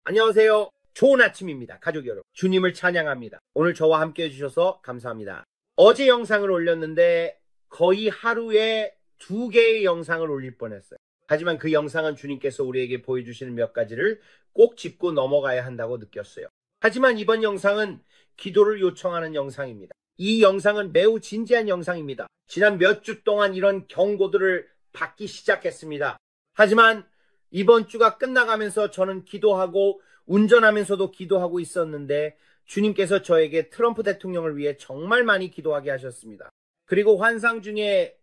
안녕하세요. 좋은 아침입니다. 가족 여러분. 주님을 찬양합니다. 오늘 저와 함께 해주셔서 감사합니다. 어제 영상을 올렸는데 거의 하루에 2개의 영상을 올릴 뻔했어요. 하지만 그 영상은 주님께서 우리에게 보여주시는 몇 가지를 꼭 짚고 넘어가야 한다고 느꼈어요. 하지만 이번 영상은 기도를 요청하는 영상입니다. 이 영상은 매우 진지한 영상입니다. 지난 몇 주 동안 이런 경고들을 받기 시작했습니다. 하지만 이번 주가 끝나가면서 저는 기도하고 운전하면서도 기도하고 있었는데 주님께서 저에게 트럼프 대통령을 위해 정말 많이 기도하게 하셨습니다. 그리고 환상 중에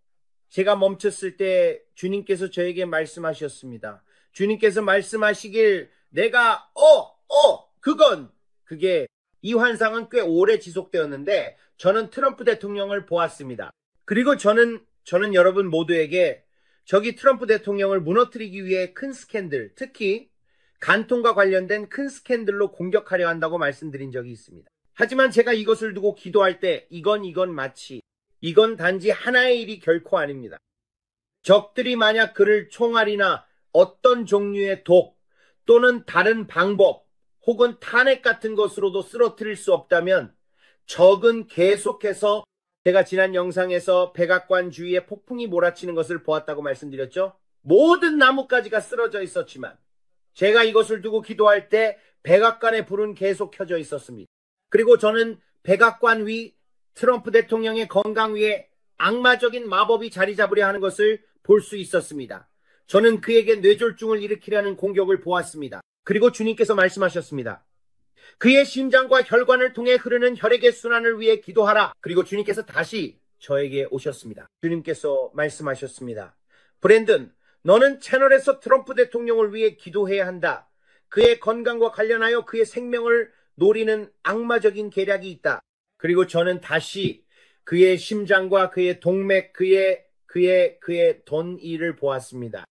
제가 멈췄을 때 주님께서 저에게 말씀하셨습니다. 주님께서 말씀하시길 내가 그게 이 환상은 꽤 오래 지속되었는데 저는 트럼프 대통령을 보았습니다. 그리고 저는 여러분 모두에게 저기 트럼프 대통령을 무너뜨리기 위해 큰 스캔들, 특히 간통과 관련된 큰 스캔들로 공격하려 한다고 말씀드린 적이 있습니다. 하지만 제가 이것을 두고 기도할 때 이건 단지 하나의 일이 결코 아닙니다. 적들이 만약 그를 총알이나 어떤 종류의 독 또는 다른 방법 혹은 탄핵 같은 것으로도 쓰러뜨릴 수 없다면 적은 계속해서 제가 지난 영상에서 백악관 주위에 폭풍이 몰아치는 것을 보았다고 말씀드렸죠. 모든 나뭇가지가 쓰러져 있었지만 제가 이것을 두고 기도할 때 백악관의 불은 계속 켜져 있었습니다. 그리고 저는 백악관 위 트럼프 대통령의 건강 위에 악마적인 마법이 자리 잡으려 하는 것을 볼 수 있었습니다. 저는 그에게 뇌졸중을 일으키려는 공격을 보았습니다. 그리고 주님께서 말씀하셨습니다. 그의 심장과 혈관을 통해 흐르는 혈액의 순환을 위해 기도하라. 그리고 주님께서 다시 저에게 오셨습니다. 주님께서 말씀하셨습니다. 브랜든, 너는 채널에서 트럼프 대통령을 위해 기도해야 한다. 그의 건강과 관련하여 그의 생명을 노리는 악마적인 계략이 있다. 그리고 저는 다시 그의 심장과 그의 동맥, 그의 돈이를 보았습니다.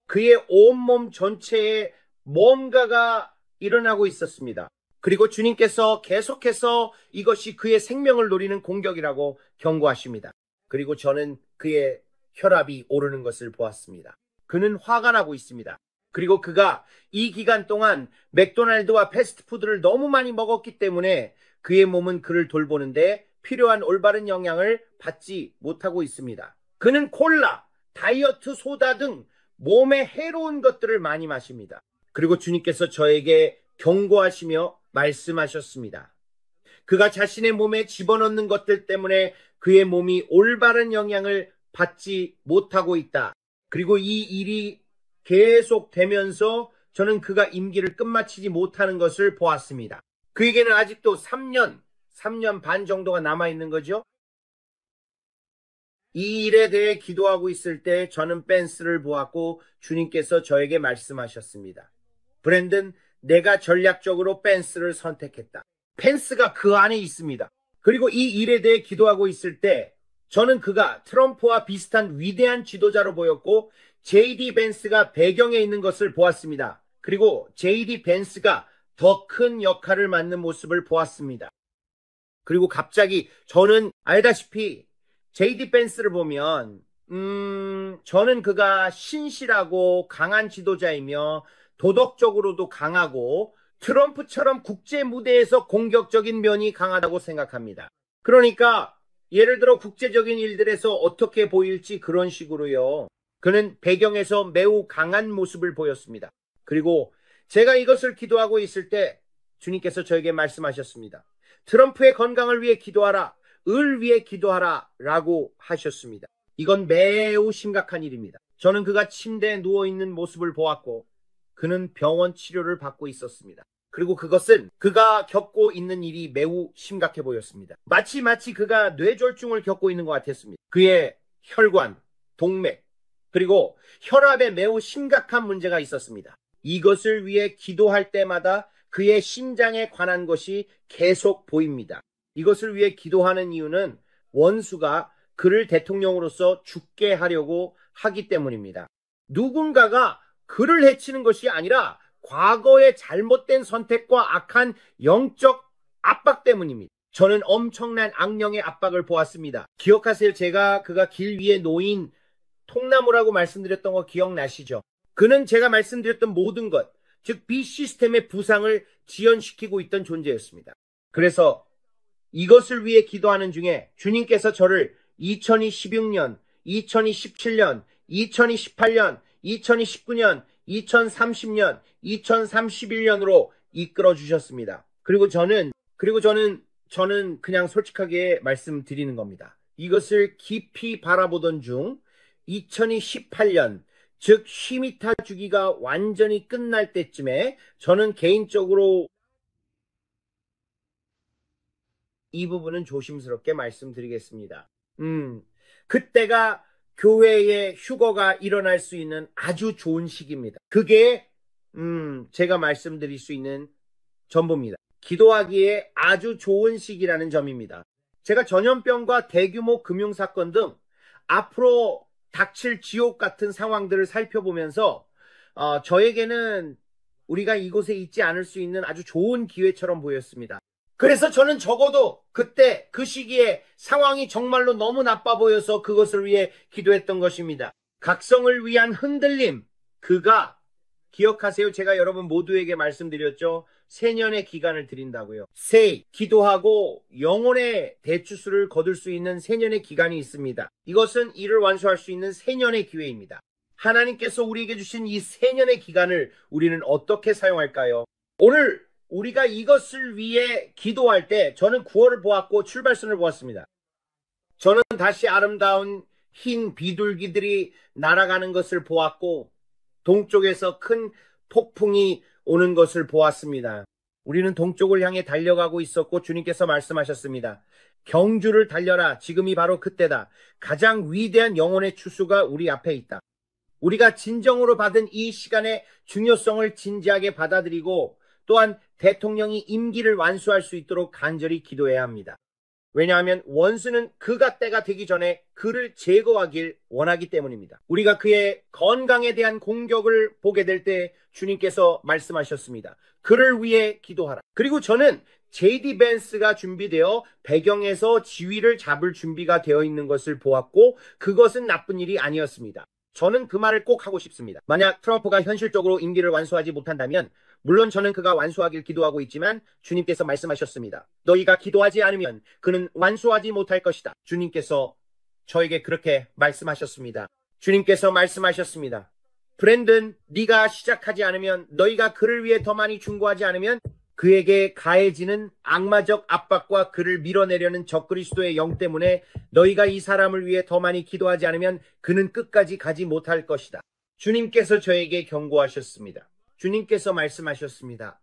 그의 온몸 전체에 뭔가가 일어나고 있었습니다. 그리고 주님께서 계속해서 이것이 그의 생명을 노리는 공격이라고 경고하십니다. 그리고 저는 그의 혈압이 오르는 것을 보았습니다. 그는 화가 나고 있습니다. 그리고 그가 이 기간 동안 맥도날드와 패스트푸드를 너무 많이 먹었기 때문에 그의 몸은 그를 돌보는데 필요한 올바른 영양을 받지 못하고 있습니다. 그는 콜라, 다이어트 소다 등 몸에 해로운 것들을 많이 마십니다. 그리고 주님께서 저에게 경고하시며 말씀하셨습니다. 그가 자신의 몸에 집어넣는 것들 때문에 그의 몸이 올바른 영향을 받지 못하고 있다. 그리고 이 일이 계속되면서 저는 그가 임기를 끝마치지 못하는 것을 보았습니다. 그에게는 아직도 3년 반 정도가 남아있는 거죠. 이 일에 대해 기도하고 있을 때 저는 펜스를 보았고 주님께서 저에게 말씀하셨습니다. 브랜든, 내가 전략적으로 펜스를 선택했다. 펜스가 그 안에 있습니다. 그리고 이 일에 대해 기도하고 있을 때 저는 그가 트럼프와 비슷한 위대한 지도자로 보였고 JD 벤스가 배경에 있는 것을 보았습니다. 그리고 JD 벤스가 더 큰 역할을 맡는 모습을 보았습니다. 그리고 갑자기 저는 알다시피 JD 벤스를 보면 저는 그가 신실하고 강한 지도자이며 도덕적으로도 강하고 트럼프처럼 국제 무대에서 공격적인 면이 강하다고 생각합니다. 그러니까 예를 들어 국제적인 일들에서 어떻게 보일지 그런 식으로요. 그는 배경에서 매우 강한 모습을 보였습니다. 그리고 제가 이것을 기도하고 있을 때 주님께서 저에게 말씀하셨습니다. 트럼프의 건강을 위해 기도하라. 을 위해 기도하라 라고 하셨습니다. 이건 매우 심각한 일입니다. 저는 그가 침대에 누워있는 모습을 보았고 그는 병원 치료를 받고 있었습니다. 그리고 그것은 그가 겪고 있는 일이 매우 심각해 보였습니다. 마치 그가 뇌졸중을 겪고 있는 것 같았습니다. 그의 혈관, 동맥, 그리고 혈압에 매우 심각한 문제가 있었습니다. 이것을 위해 기도할 때마다 그의 심장에 관한 것이 계속 보입니다. 이것을 위해 기도하는 이유는 원수가 그를 대통령으로서 죽게 하려고 하기 때문입니다. 누군가가 그를 해치는 것이 아니라 과거의 잘못된 선택과 악한 영적 압박 때문입니다. 저는 엄청난 악령의 압박을 보았습니다. 기억하세요? 그가 길 위에 놓인 통나무라고 말씀드렸던 거 기억나시죠? 그는 제가 말씀드렸던 모든 것, 즉 B시스템의 부상을 지연시키고 있던 존재였습니다. 그래서 이것을 위해 기도하는 중에 주님께서 저를 2016년, 2017년, 2018년, 2019년, 2030년, 2031년으로 이끌어 주셨습니다. 그리고 저는 그냥 솔직하게 말씀드리는 겁니다. 이것을 깊이 바라보던 중 2018년, 즉 쉬미타 주기가 완전히 끝날 때쯤에 저는 개인적으로 이 부분은 조심스럽게 말씀드리겠습니다. 그때가 교회에 휴거가 일어날 수 있는 아주 좋은 시기입니다. 그게 제가 말씀드릴 수 있는 전부입니다. 기도하기에 아주 좋은 시기라는 점입니다. 제가 전염병과 대규모 금융사건 등 앞으로 닥칠 지옥 같은 상황들을 살펴보면서 저에게는 우리가 이곳에 있지 않을 수 있는 아주 좋은 기회처럼 보였습니다. 그래서 저는 적어도 그때 그 시기에 상황이 정말로 너무 나빠 보여서 그것을 위해 기도했던 것입니다. 각성을 위한 흔들림, 그가 기억하세요. 제가 여러분 모두에게 말씀드렸죠. 세년의 기간을 드린다고요. 기도하고 영혼의 대추수를 거둘 수 있는 세년의 기간이 있습니다. 이것은 이를 완수할 수 있는 세년의 기회입니다. 하나님께서 우리에게 주신 이 세년의 기간을 우리는 어떻게 사용할까요? 오늘 우리가 이것을 위해 기도할 때 저는 9월을 보았고 출발선을 보았습니다. 저는 다시 아름다운 흰 비둘기들이 날아가는 것을 보았고 동쪽에서 큰 폭풍이 오는 것을 보았습니다. 우리는 동쪽을 향해 달려가고 있었고 주님께서 말씀하셨습니다. 경주를 달려라. 지금이 바로 그때다. 가장 위대한 영혼의 추수가 우리 앞에 있다. 우리가 진정으로 받은 이 시간의 중요성을 진지하게 받아들이고 또한 대통령이 임기를 완수할 수 있도록 간절히 기도해야 합니다. 왜냐하면 원수는 그가 때가 되기 전에 그를 제거하길 원하기 때문입니다. 우리가 그의 건강에 대한 공격을 보게 될 때 주님께서 말씀하셨습니다. 그를 위해 기도하라. 그리고 저는 JD 벤스가 준비되어 배경에서 지휘를 잡을 준비가 되어 있는 것을 보았고 그것은 나쁜 일이 아니었습니다. 저는 그 말을 꼭 하고 싶습니다. 만약 트럼프가 현실적으로 임기를 완수하지 못한다면 물론 저는 그가 완수하길 기도하고 있지만 주님께서 말씀하셨습니다. 너희가 기도하지 않으면 그는 완수하지 못할 것이다. 주님께서 저에게 그렇게 말씀하셨습니다. 주님께서 말씀하셨습니다. 브랜든, 네가 시작하지 않으면 너희가 그를 위해 더 많이 중보하지 않으면 그에게 가해지는 악마적 압박과 그를 밀어내려는 적그리스도의 영 때문에 너희가 이 사람을 위해 더 많이 기도하지 않으면 그는 끝까지 가지 못할 것이다. 주님께서 저에게 경고하셨습니다. 주님께서 말씀하셨습니다.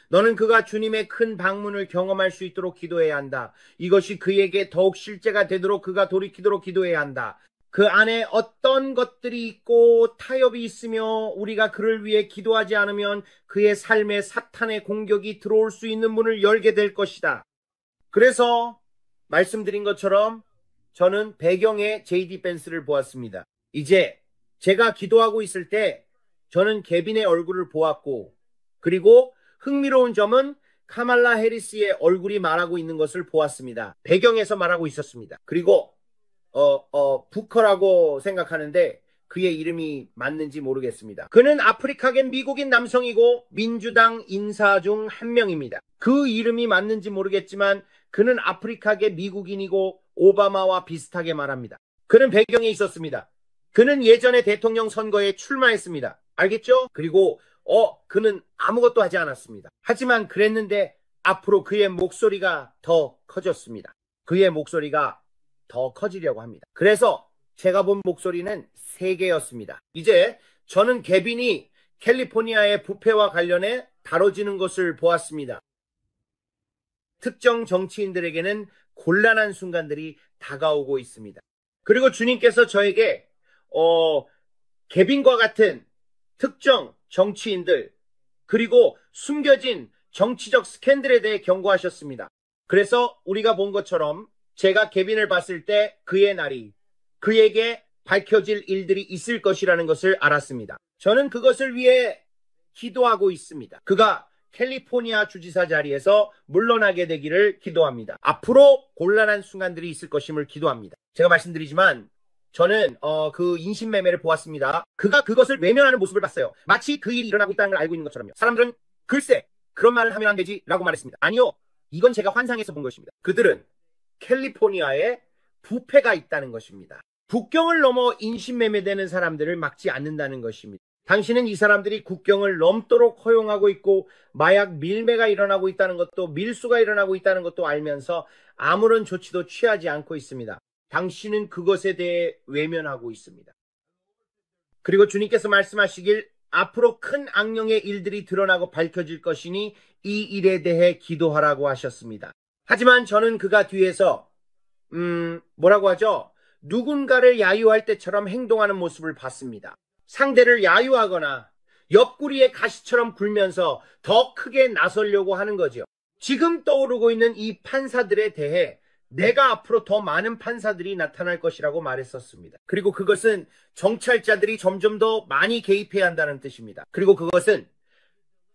너는 그가 주님의 큰 방문을 경험할 수 있도록 기도해야 한다. 이것이 그에게 더욱 실제가 되도록 그가 돌이키도록 기도해야 한다. 그 안에 어떤 것들이 있고 타협이 있으며 우리가 그를 위해 기도하지 않으면 그의 삶에 사탄의 공격이 들어올 수 있는 문을 열게 될 것이다. 그래서 말씀드린 것처럼 저는 배경에 JD 벤스를 보았습니다. 이제 제가 기도하고 있을 때 저는 개빈의 얼굴을 보았고 그리고 흥미로운 점은 카말라 해리스의 얼굴이 말하고 있는 것을 보았습니다. 배경에서 말하고 있었습니다. 그리고 부커라고 생각하는데 그의 이름이 맞는지 모르겠습니다. 그는 아프리카계 미국인 남성이고 민주당 인사 중 한 명입니다. 그 이름이 맞는지 모르겠지만 그는 아프리카계 미국인이고 오바마와 비슷하게 말합니다. 그는 배경에 있었습니다. 그는 예전에 대통령 선거에 출마했습니다. 알겠죠? 그리고 그는 아무것도 하지 않았습니다. 하지만 그랬는데 앞으로 그의 목소리가 더 커졌습니다. 그의 목소리가 더 커지려고 합니다. 그래서 제가 본 목소리는 3개였습니다. 이제 저는 개빈이 캘리포니아의 부패와 관련해 다뤄지는 것을 보았습니다. 특정 정치인들에게는 곤란한 순간들이 다가오고 있습니다. 그리고 주님께서 저에게 개빈과 같은 특정 정치인들 그리고 숨겨진 정치적 스캔들에 대해 경고하셨습니다. 그래서 우리가 본 것처럼 제가 개빈을 봤을 때 그의 날이 그에게 밝혀질 일들이 있을 것이라는 것을 알았습니다. 저는 그것을 위해 기도하고 있습니다. 그가 캘리포니아 주지사 자리에서 물러나게 되기를 기도합니다. 앞으로 곤란한 순간들이 있을 것임을 기도합니다. 제가 말씀드리지만 저는 그 인신매매를 보았습니다. 그가 그것을 외면하는 모습을 봤어요. 마치 그 일이 일어나고 있다는 걸 알고 있는 것처럼요. 사람들은 글쎄 그런 말을 하면 안 되지 라고 말했습니다. 아니요. 이건 제가 환상에서 본 것입니다. 그들은 캘리포니아에 부패가 있다는 것입니다. 국경을 넘어 인신매매되는 사람들을 막지 않는다는 것입니다. 당신은 이 사람들이 국경을 넘도록 허용하고 있고 마약 밀매가 일어나고 있다는 것도 밀수가 일어나고 있다는 것도 알면서 아무런 조치도 취하지 않고 있습니다. 당신은 그것에 대해 외면하고 있습니다. 그리고 주님께서 말씀하시길 앞으로 큰 악령의 일들이 드러나고 밝혀질 것이니 이 일에 대해 기도하라고 하셨습니다. 하지만 저는 그가 뒤에서 뭐라고 하죠? 누군가를 야유할 때처럼 행동하는 모습을 봤습니다. 상대를 야유하거나 옆구리에 가시처럼 굴면서 더 크게 나서려고 하는 거죠. 지금 떠오르고 있는 이 판사들에 대해 내가 앞으로 더 많은 판사들이 나타날 것이라고 말했었습니다. 그리고 그것은 정찰자들이 점점 더 많이 개입해야 한다는 뜻입니다. 그리고 그것은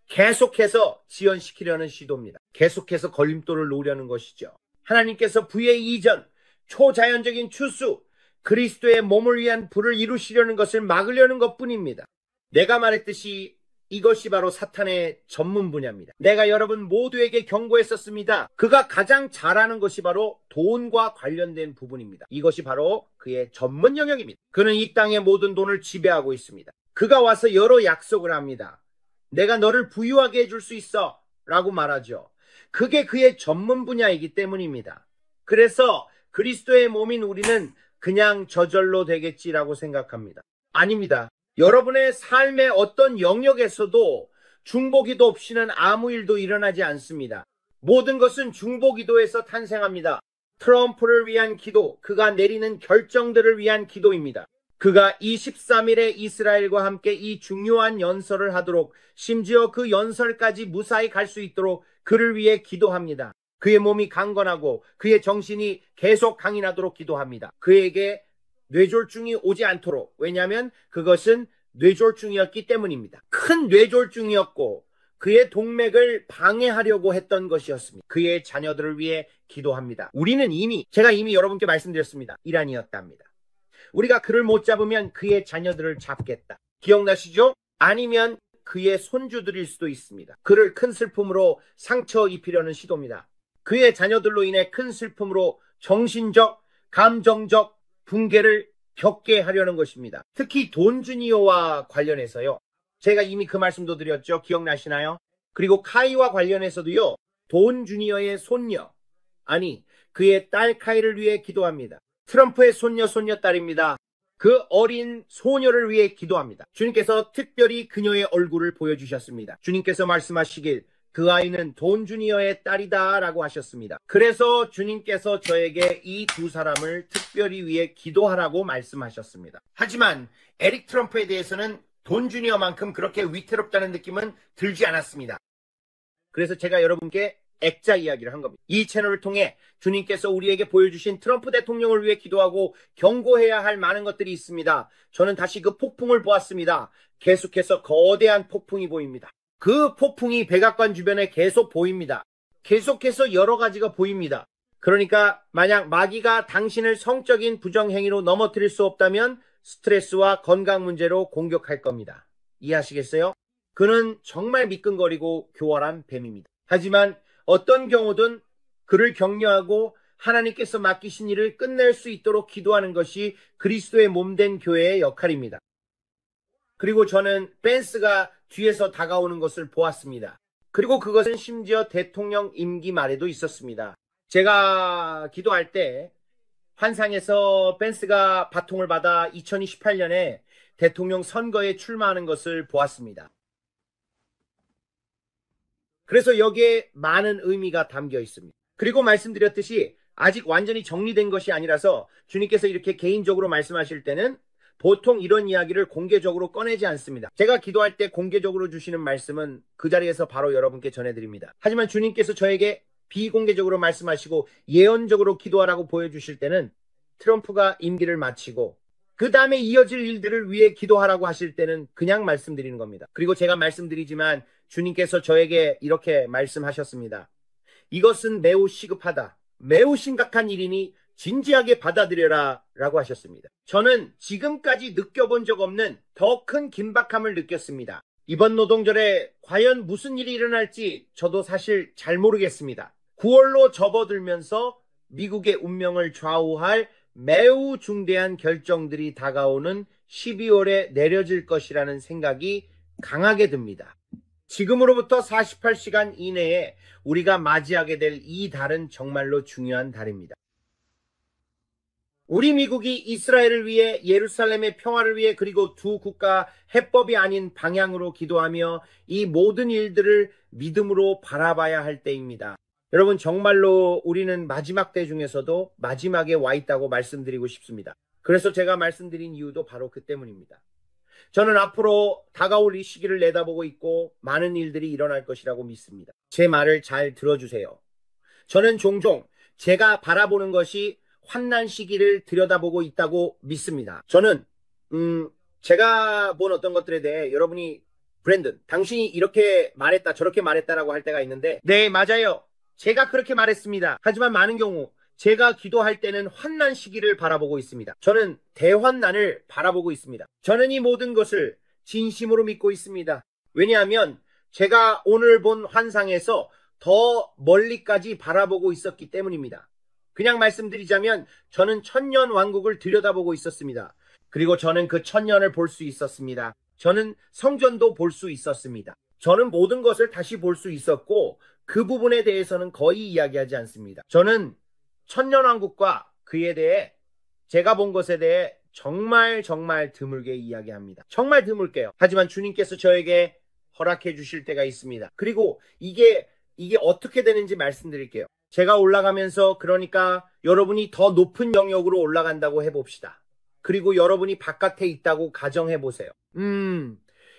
계속해서 지연시키려는 시도입니다. 계속해서 걸림돌을 놓으려는 것이죠. 하나님께서 부의 이전, 초자연적인 추수, 그리스도의 몸을 위한 부를 이루시려는 것을 막으려는 것뿐입니다. 내가 말했듯이 이것이 바로 사탄의 전문 분야입니다. 내가 여러분 모두에게 경고했었습니다. 그가 가장 잘하는 것이 바로 돈과 관련된 부분입니다. 이것이 바로 그의 전문 영역입니다. 그는 이 땅의 모든 돈을 지배하고 있습니다. 그가 와서 여러 약속을 합니다. 내가 너를 부유하게 해줄 수 있어 라고 말하죠. 그게 그의 전문 분야이기 때문입니다. 그래서 그리스도의 몸인 우리는 그냥 저절로 되겠지라고 생각합니다. 아닙니다. 여러분의 삶의 어떤 영역에서도 중보기도 없이는 아무 일도 일어나지 않습니다. 모든 것은 중보기도에서 탄생합니다. 트럼프를 위한 기도, 그가 내리는 결정들을 위한 기도입니다. 그가 23일에 이스라엘과 함께 이 중요한 연설을 하도록, 심지어 그 연설까지 무사히 갈 수 있도록 그를 위해 기도합니다. 그의 몸이 강건하고 그의 정신이 계속 강인하도록 기도합니다. 그에게 뇌졸중이 오지 않도록. 왜냐하면 그것은 뇌졸중이었기 때문입니다. 큰 뇌졸중이었고 그의 동맥을 방해하려고 했던 것이었습니다. 그의 자녀들을 위해 기도합니다. 우리는 제가 이미 여러분께 말씀드렸습니다. 이란이었답니다. 우리가 그를 못 잡으면 그의 자녀들을 잡겠다. 기억나시죠? 아니면 그의 손주들일 수도 있습니다. 그를 큰 슬픔으로 상처 입히려는 시도입니다. 그의 자녀들로 인해 큰 슬픔으로 정신적, 감정적 붕괴를 겪게 하려는 것입니다. 특히 돈 주니어와 관련해서요. 제가 이미 그 말씀도 드렸죠. 기억나시나요? 그리고 카이와 관련해서도요. 돈 주니어의 손녀, 아니 그의 딸 카이를 위해 기도합니다. 트럼프의 손녀딸입니다. 그 어린 소녀를 위해 기도합니다. 주님께서 특별히 그녀의 얼굴을 보여주셨습니다. 주님께서 말씀하시길 그 아이는 돈 주니어의 딸이다 라고 하셨습니다. 그래서 주님께서 저에게 이 두 사람을 특별히 위해 기도하라고 말씀하셨습니다. 하지만 에릭 트럼프에 대해서는 돈 주니어만큼 그렇게 위태롭다는 느낌은 들지 않았습니다. 그래서 제가 여러분께 액자 이야기를 한 겁니다. 이 채널을 통해 주님께서 우리에게 보여주신 트럼프 대통령을 위해 기도하고 경고해야 할 많은 것들이 있습니다. 저는 다시 그 폭풍을 보았습니다. 계속해서 거대한 폭풍이 보입니다. 그 폭풍이 백악관 주변에 계속 보입니다. 계속해서 여러 가지가 보입니다. 그러니까 만약 마귀가 당신을 성적인 부정행위로 넘어뜨릴 수 없다면 스트레스와 건강 문제로 공격할 겁니다. 이해하시겠어요? 그는 정말 미끈거리고 교활한 뱀입니다. 하지만 어떤 경우든 그를 격려하고 하나님께서 맡기신 일을 끝낼 수 있도록 기도하는 것이 그리스도의 몸된 교회의 역할입니다. 그리고 저는 펜스가 뒤에서 다가오는 것을 보았습니다. 그리고 그것은 심지어 대통령 임기 말에도 있었습니다. 제가 기도할 때 환상에서 펜스가 바통을 받아 2028년에 대통령 선거에 출마하는 것을 보았습니다. 그래서 여기에 많은 의미가 담겨 있습니다. 그리고 말씀드렸듯이 아직 완전히 정리된 것이 아니라서 주님께서 이렇게 개인적으로 말씀하실 때는 보통 이런 이야기를 공개적으로 꺼내지 않습니다. 제가 기도할 때 공개적으로 주시는 말씀은 그 자리에서 바로 여러분께 전해드립니다. 하지만 주님께서 저에게 비공개적으로 말씀하시고 예언적으로 기도하라고 보여주실 때는 트럼프가 임기를 마치고 그 다음에 이어질 일들을 위해 기도하라고 하실 때는 그냥 말씀드리는 겁니다. 그리고 제가 말씀드리지만 주님께서 저에게 이렇게 말씀하셨습니다. 이것은 매우 시급하다. 매우 심각한 일이니 진지하게 받아들여라 라고 하셨습니다. 저는 지금까지 느껴본 적 없는 더 큰 긴박함을 느꼈습니다. 이번 노동절에 과연 무슨 일이 일어날지 저도 사실 잘 모르겠습니다. 9월로 접어들면서 미국의 운명을 좌우할 매우 중대한 결정들이 다가오는 12월에 내려질 것이라는 생각이 강하게 듭니다. 지금으로부터 48시간 이내에 우리가 맞이하게 될 이 달은 정말로 중요한 달입니다. 우리 미국이 이스라엘을 위해, 예루살렘의 평화를 위해, 그리고 두 국가 해법이 아닌 방향으로 기도하며 이 모든 일들을 믿음으로 바라봐야 할 때입니다. 여러분, 정말로 우리는 마지막 때 중에서도 마지막에 와 있다고 말씀드리고 싶습니다. 그래서 제가 말씀드린 이유도 바로 그 때문입니다. 저는 앞으로 다가올 이 시기를 내다보고 있고 많은 일들이 일어날 것이라고 믿습니다. 제 말을 잘 들어주세요. 저는 종종 제가 바라보는 것이 환난 시기를 들여다보고 있다고 믿습니다. 저는 제가 본 어떤 것들에 대해 여러분이 브랜든, 당신이 이렇게 말했다 저렇게 말했다라고 할 때가 있는데, 네, 맞아요. 제가 그렇게 말했습니다. 하지만 많은 경우 제가 기도할 때는 환난 시기를 바라보고 있습니다. 저는 대환난을 바라보고 있습니다. 저는 이 모든 것을 진심으로 믿고 있습니다. 왜냐하면 제가 오늘 본 환상에서 더 멀리까지 바라보고 있었기 때문입니다. 그냥 말씀드리자면 저는 천년 왕국을 들여다보고 있었습니다. 그리고 저는 그 천년을 볼 수 있었습니다. 저는 성전도 볼 수 있었습니다. 저는 모든 것을 다시 볼 수 있었고 그 부분에 대해서는 거의 이야기하지 않습니다. 저는 천년왕국과 그에 대해, 제가 본 것에 대해 정말 드물게 이야기합니다. 정말 드물게요. 하지만 주님께서 저에게 허락해 주실 때가 있습니다. 그리고 이게 어떻게 되는지 말씀드릴게요. 제가 올라가면서, 그러니까 여러분이 더 높은 영역으로 올라간다고 해봅시다. 그리고 여러분이 바깥에 있다고 가정해보세요.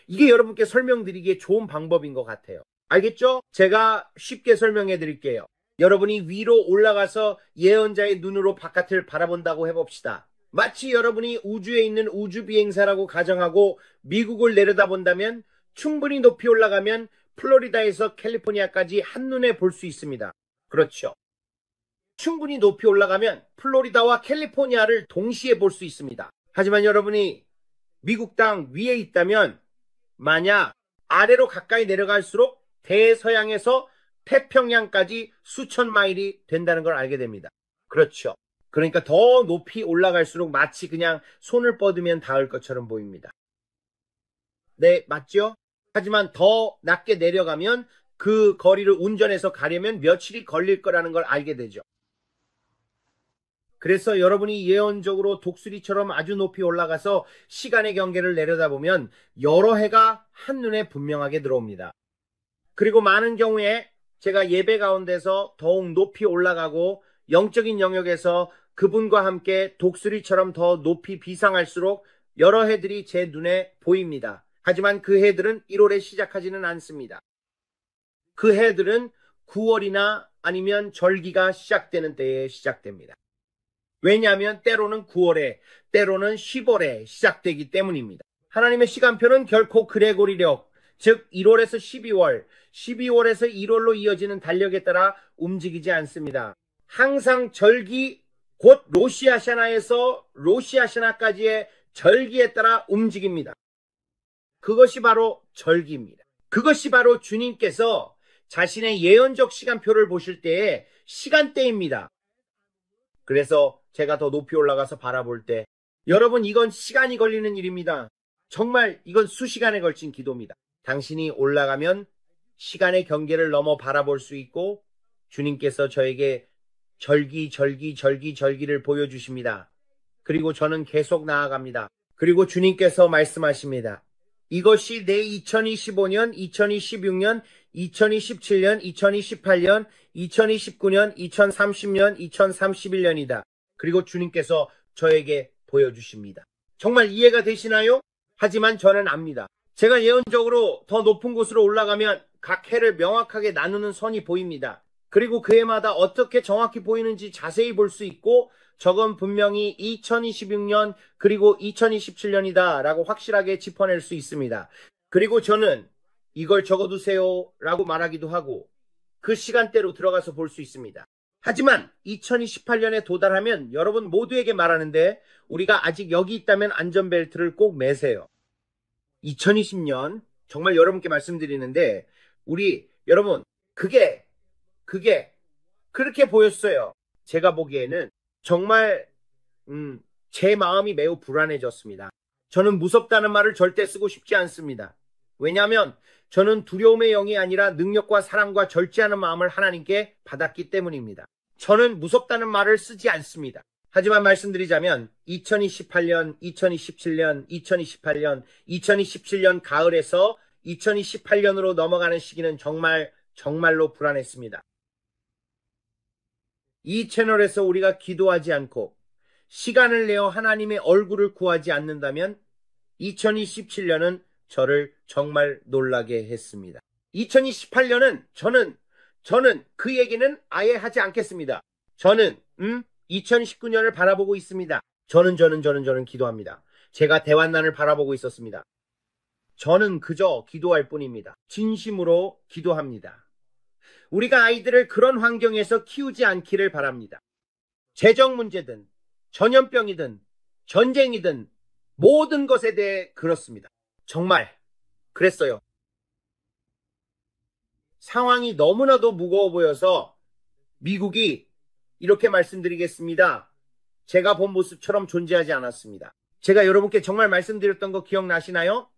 이게 여러분께 설명드리기에 좋은 방법인 것 같아요. 알겠죠? 제가 쉽게 설명해 드릴게요. 여러분이 위로 올라가서 예언자의 눈으로 바깥을 바라본다고 해봅시다. 마치 여러분이 우주에 있는 우주비행사라고 가정하고 미국을 내려다본다면 충분히 높이 올라가면 플로리다에서 캘리포니아까지 한눈에 볼 수 있습니다. 그렇죠. 충분히 높이 올라가면 플로리다와 캘리포니아를 동시에 볼 수 있습니다. 하지만 여러분이 미국 땅 위에 있다면 만약 아래로 가까이 내려갈수록 대서양에서 태평양까지 수천 마일이 된다는 걸 알게 됩니다. 그렇죠. 그러니까 더 높이 올라갈수록 마치 그냥 손을 뻗으면 닿을 것처럼 보입니다. 네, 맞죠? 하지만 더 낮게 내려가면 그 거리를 운전해서 가려면 며칠이 걸릴 거라는 걸 알게 되죠. 그래서 여러분이 예언적으로 독수리처럼 아주 높이 올라가서 시간의 경계를 내려다보면 여러 해가 한눈에 분명하게 들어옵니다. 그리고 많은 경우에 제가 예배 가운데서 더욱 높이 올라가고 영적인 영역에서 그분과 함께 독수리처럼 더 높이 비상할수록 여러 해들이 제 눈에 보입니다. 하지만 그 해들은 1월에 시작하지는 않습니다. 그 해들은 9월이나 아니면 절기가 시작되는 때에 시작됩니다. 왜냐하면 때로는 9월에, 때로는 10월에 시작되기 때문입니다. 하나님의 시간표는 결코 그레고리력, 즉 1월에서 12월, 12월에서 1월로 이어지는 달력에 따라 움직이지 않습니다. 항상 절기, 곧 로시아샤나에서 로시아샤나까지의 절기에 따라 움직입니다. 그것이 바로 절기입니다. 그것이 바로 주님께서 자신의 예언적 시간표를 보실 때의 시간대입니다. 그래서 제가 더 높이 올라가서 바라볼 때, 여러분, 이건 시간이 걸리는 일입니다. 정말 이건 수시간에 걸친 기도입니다. 당신이 올라가면 시간의 경계를 넘어 바라볼 수 있고 주님께서 저에게 절기를 보여주십니다. 그리고 저는 계속 나아갑니다. 그리고 주님께서 말씀하십니다. 이것이 내 2025년, 2026년, 2027년, 2028년, 2029년, 2030년, 2031년이다. 그리고 주님께서 저에게 보여주십니다. 정말 이해가 되시나요? 하지만 저는 압니다. 제가 예언적으로 더 높은 곳으로 올라가면 각 해를 명확하게 나누는 선이 보입니다. 그리고 그 해마다 어떻게 정확히 보이는지 자세히 볼 수 있고, 저건 분명히 2026년 그리고 2027년이다 라고 확실하게 짚어낼 수 있습니다. 그리고 저는 이걸 적어두세요 라고 말하기도 하고 그 시간대로 들어가서 볼 수 있습니다. 하지만 2028년에 도달하면 여러분 모두에게 말하는데 우리가 아직 여기 있다면 안전벨트를 꼭 매세요. 2020년 정말 여러분께 말씀드리는데 여러분 그게 그렇게 보였어요. 제가 보기에는 정말 제 마음이 매우 불안해졌습니다. 저는 무섭다는 말을 절대 쓰고 싶지 않습니다. 왜냐하면 저는 두려움의 영이 아니라 능력과 사랑과 절제하는 마음을 하나님께 받았기 때문입니다. 저는 무섭다는 말을 쓰지 않습니다. 하지만 말씀드리자면 2028년, 2027년, 2028년, 2017년 가을에서 2028년으로 넘어가는 시기는 정말로 불안했습니다. 이 채널에서 우리가 기도하지 않고 시간을 내어 하나님의 얼굴을 구하지 않는다면 2027년은 저를 정말 놀라게 했습니다. 2028년은 저는 그 얘기는 아예 하지 않겠습니다. 저는 2019년을 바라보고 있습니다. 저는 기도합니다. 제가 대환난을 바라보고 있었습니다. 저는 그저 기도할 뿐입니다. 진심으로 기도합니다. 우리가 아이들을 그런 환경에서 키우지 않기를 바랍니다. 재정 문제든 전염병이든 전쟁이든 모든 것에 대해 그렇습니다. 정말 그랬어요. 상황이 너무나도 무거워 보여서 미국이 이렇게 말씀드리겠습니다. 제가 본 모습처럼 존재하지 않았습니다. 제가 여러분께 정말 말씀드렸던 거 기억나시나요?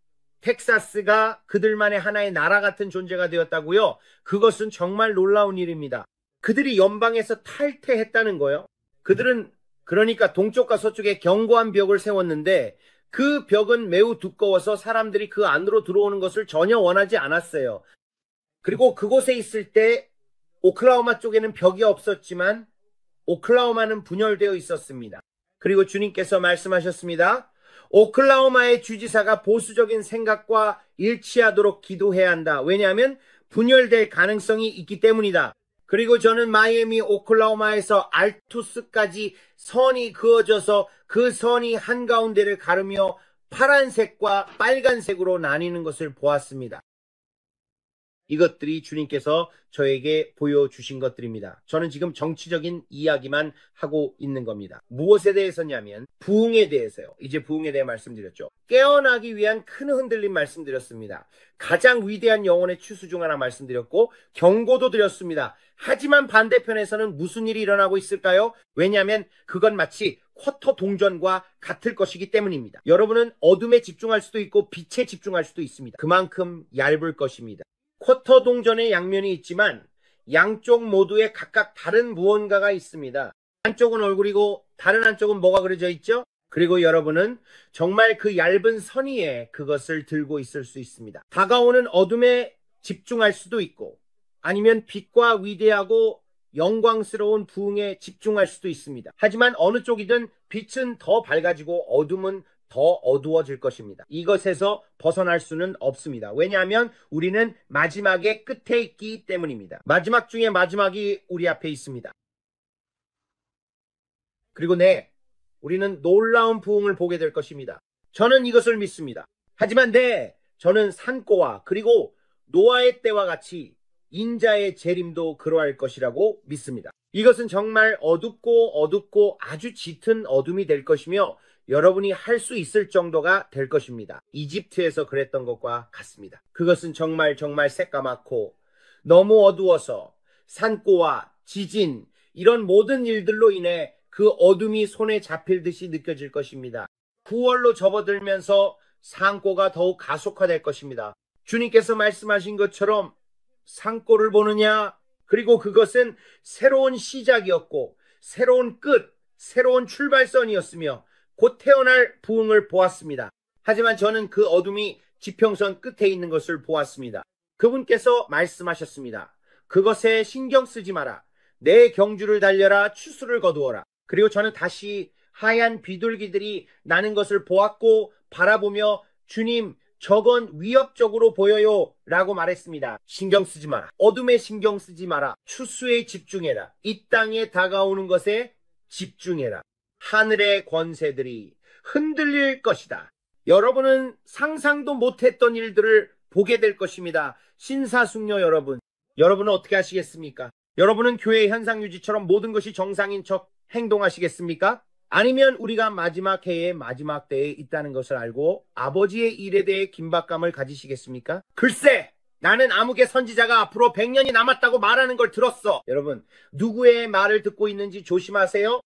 텍사스가 그들만의 하나의 나라 같은 존재가 되었다고요? 그것은 정말 놀라운 일입니다. 그들이 연방에서 탈퇴했다는 거예요. 그들은 그러니까 동쪽과 서쪽에 견고한 벽을 세웠는데 그 벽은 매우 두꺼워서 사람들이 그 안으로 들어오는 것을 전혀 원하지 않았어요. 그리고 그곳에 있을 때 오클라호마 쪽에는 벽이 없었지만 오클라호마는 분열되어 있었습니다. 그리고 주님께서 말씀하셨습니다. 오클라호마의 주지사가 보수적인 생각과 일치하도록 기도해야 한다. 왜냐하면 분열될 가능성이 있기 때문이다. 그리고 저는 마이애미 오클라호마에서 알투스까지 선이 그어져서 그 선이 한가운데를 가르며 파란색과 빨간색으로 나뉘는 것을 보았습니다. 이것들이 주님께서 저에게 보여주신 것들입니다. 저는 지금 정치적인 이야기만 하고 있는 겁니다. 무엇에 대해서냐면 부흥에 대해서요. 이제 부흥에 대해 말씀드렸죠. 깨어나기 위한 큰 흔들림 말씀드렸습니다. 가장 위대한 영혼의 추수 중 하나 말씀드렸고 경고도 드렸습니다. 하지만 반대편에서는 무슨 일이 일어나고 있을까요? 왜냐하면 그건 마치 쿼터 동전과 같을 것이기 때문입니다. 여러분은 어둠에 집중할 수도 있고 빛에 집중할 수도 있습니다. 그만큼 얇을 것입니다. 쿼터 동전의 양면이 있지만 양쪽 모두에 각각 다른 무언가가 있습니다. 한쪽은 얼굴이고 다른 한쪽은 뭐가 그려져 있죠? 그리고 여러분은 정말 그 얇은 선 위에 그것을 들고 있을 수 있습니다. 다가오는 어둠에 집중할 수도 있고 아니면 빛과 위대하고 영광스러운 부흥에 집중할 수도 있습니다. 하지만 어느 쪽이든 빛은 더 밝아지고 어둠은 더 어두워질 것입니다. 이것에서 벗어날 수는 없습니다. 왜냐하면 우리는 마지막의 끝에 있기 때문입니다. 마지막 중에 마지막이 우리 앞에 있습니다. 그리고 우리는 놀라운 부흥을 보게 될 것입니다. 저는 이것을 믿습니다. 하지만 저는 산고와 그리고 노아의 때와 같이 인자의 재림도 그러할 것이라고 믿습니다. 이것은 정말 어둡고 아주 짙은 어둠이 될 것이며 여러분이 할 수 있을 정도가 될 것입니다. 이집트에서 그랬던 것과 같습니다. 그것은 정말 새까맣고 너무 어두워서 산고와 지진 이런 모든 일들로 인해 그 어둠이 손에 잡힐 듯이 느껴질 것입니다. 9월로 접어들면서 산고가 더욱 가속화될 것입니다. 주님께서 말씀하신 것처럼 산고를 보느냐? 그리고 그것은 새로운 시작이었고 새로운 끝, 새로운 출발선이었으며 곧 태어날 부흥을 보았습니다. 하지만 저는 그 어둠이 지평선 끝에 있는 것을 보았습니다. 그분께서 말씀하셨습니다. 그것에 신경 쓰지 마라. 내 경주를 달려라. 추수를 거두어라. 그리고 저는 다시 하얀 비둘기들이 나는 것을 보았고 바라보며 주님, 저건 위협적으로 보여요 라고 말했습니다. 신경 쓰지 마라. 어둠에 신경 쓰지 마라. 추수에 집중해라. 이 땅에 다가오는 것에 집중해라. 하늘의 권세들이 흔들릴 것이다. 여러분은 상상도 못했던 일들을 보게 될 것입니다. 신사숙녀 여러분은 어떻게 하시겠습니까? 여러분은 교회 현상 유지처럼 모든 것이 정상인 척 행동하시겠습니까? 아니면 우리가 마지막 해의 마지막 때에 있다는 것을 알고 아버지의 일에 대해 긴박감을 가지시겠습니까? 글쎄! 나는 아무개 선지자가 앞으로 100년이 남았다고 말하는 걸 들었어. 여러분, 누구의 말을 듣고 있는지 조심하세요.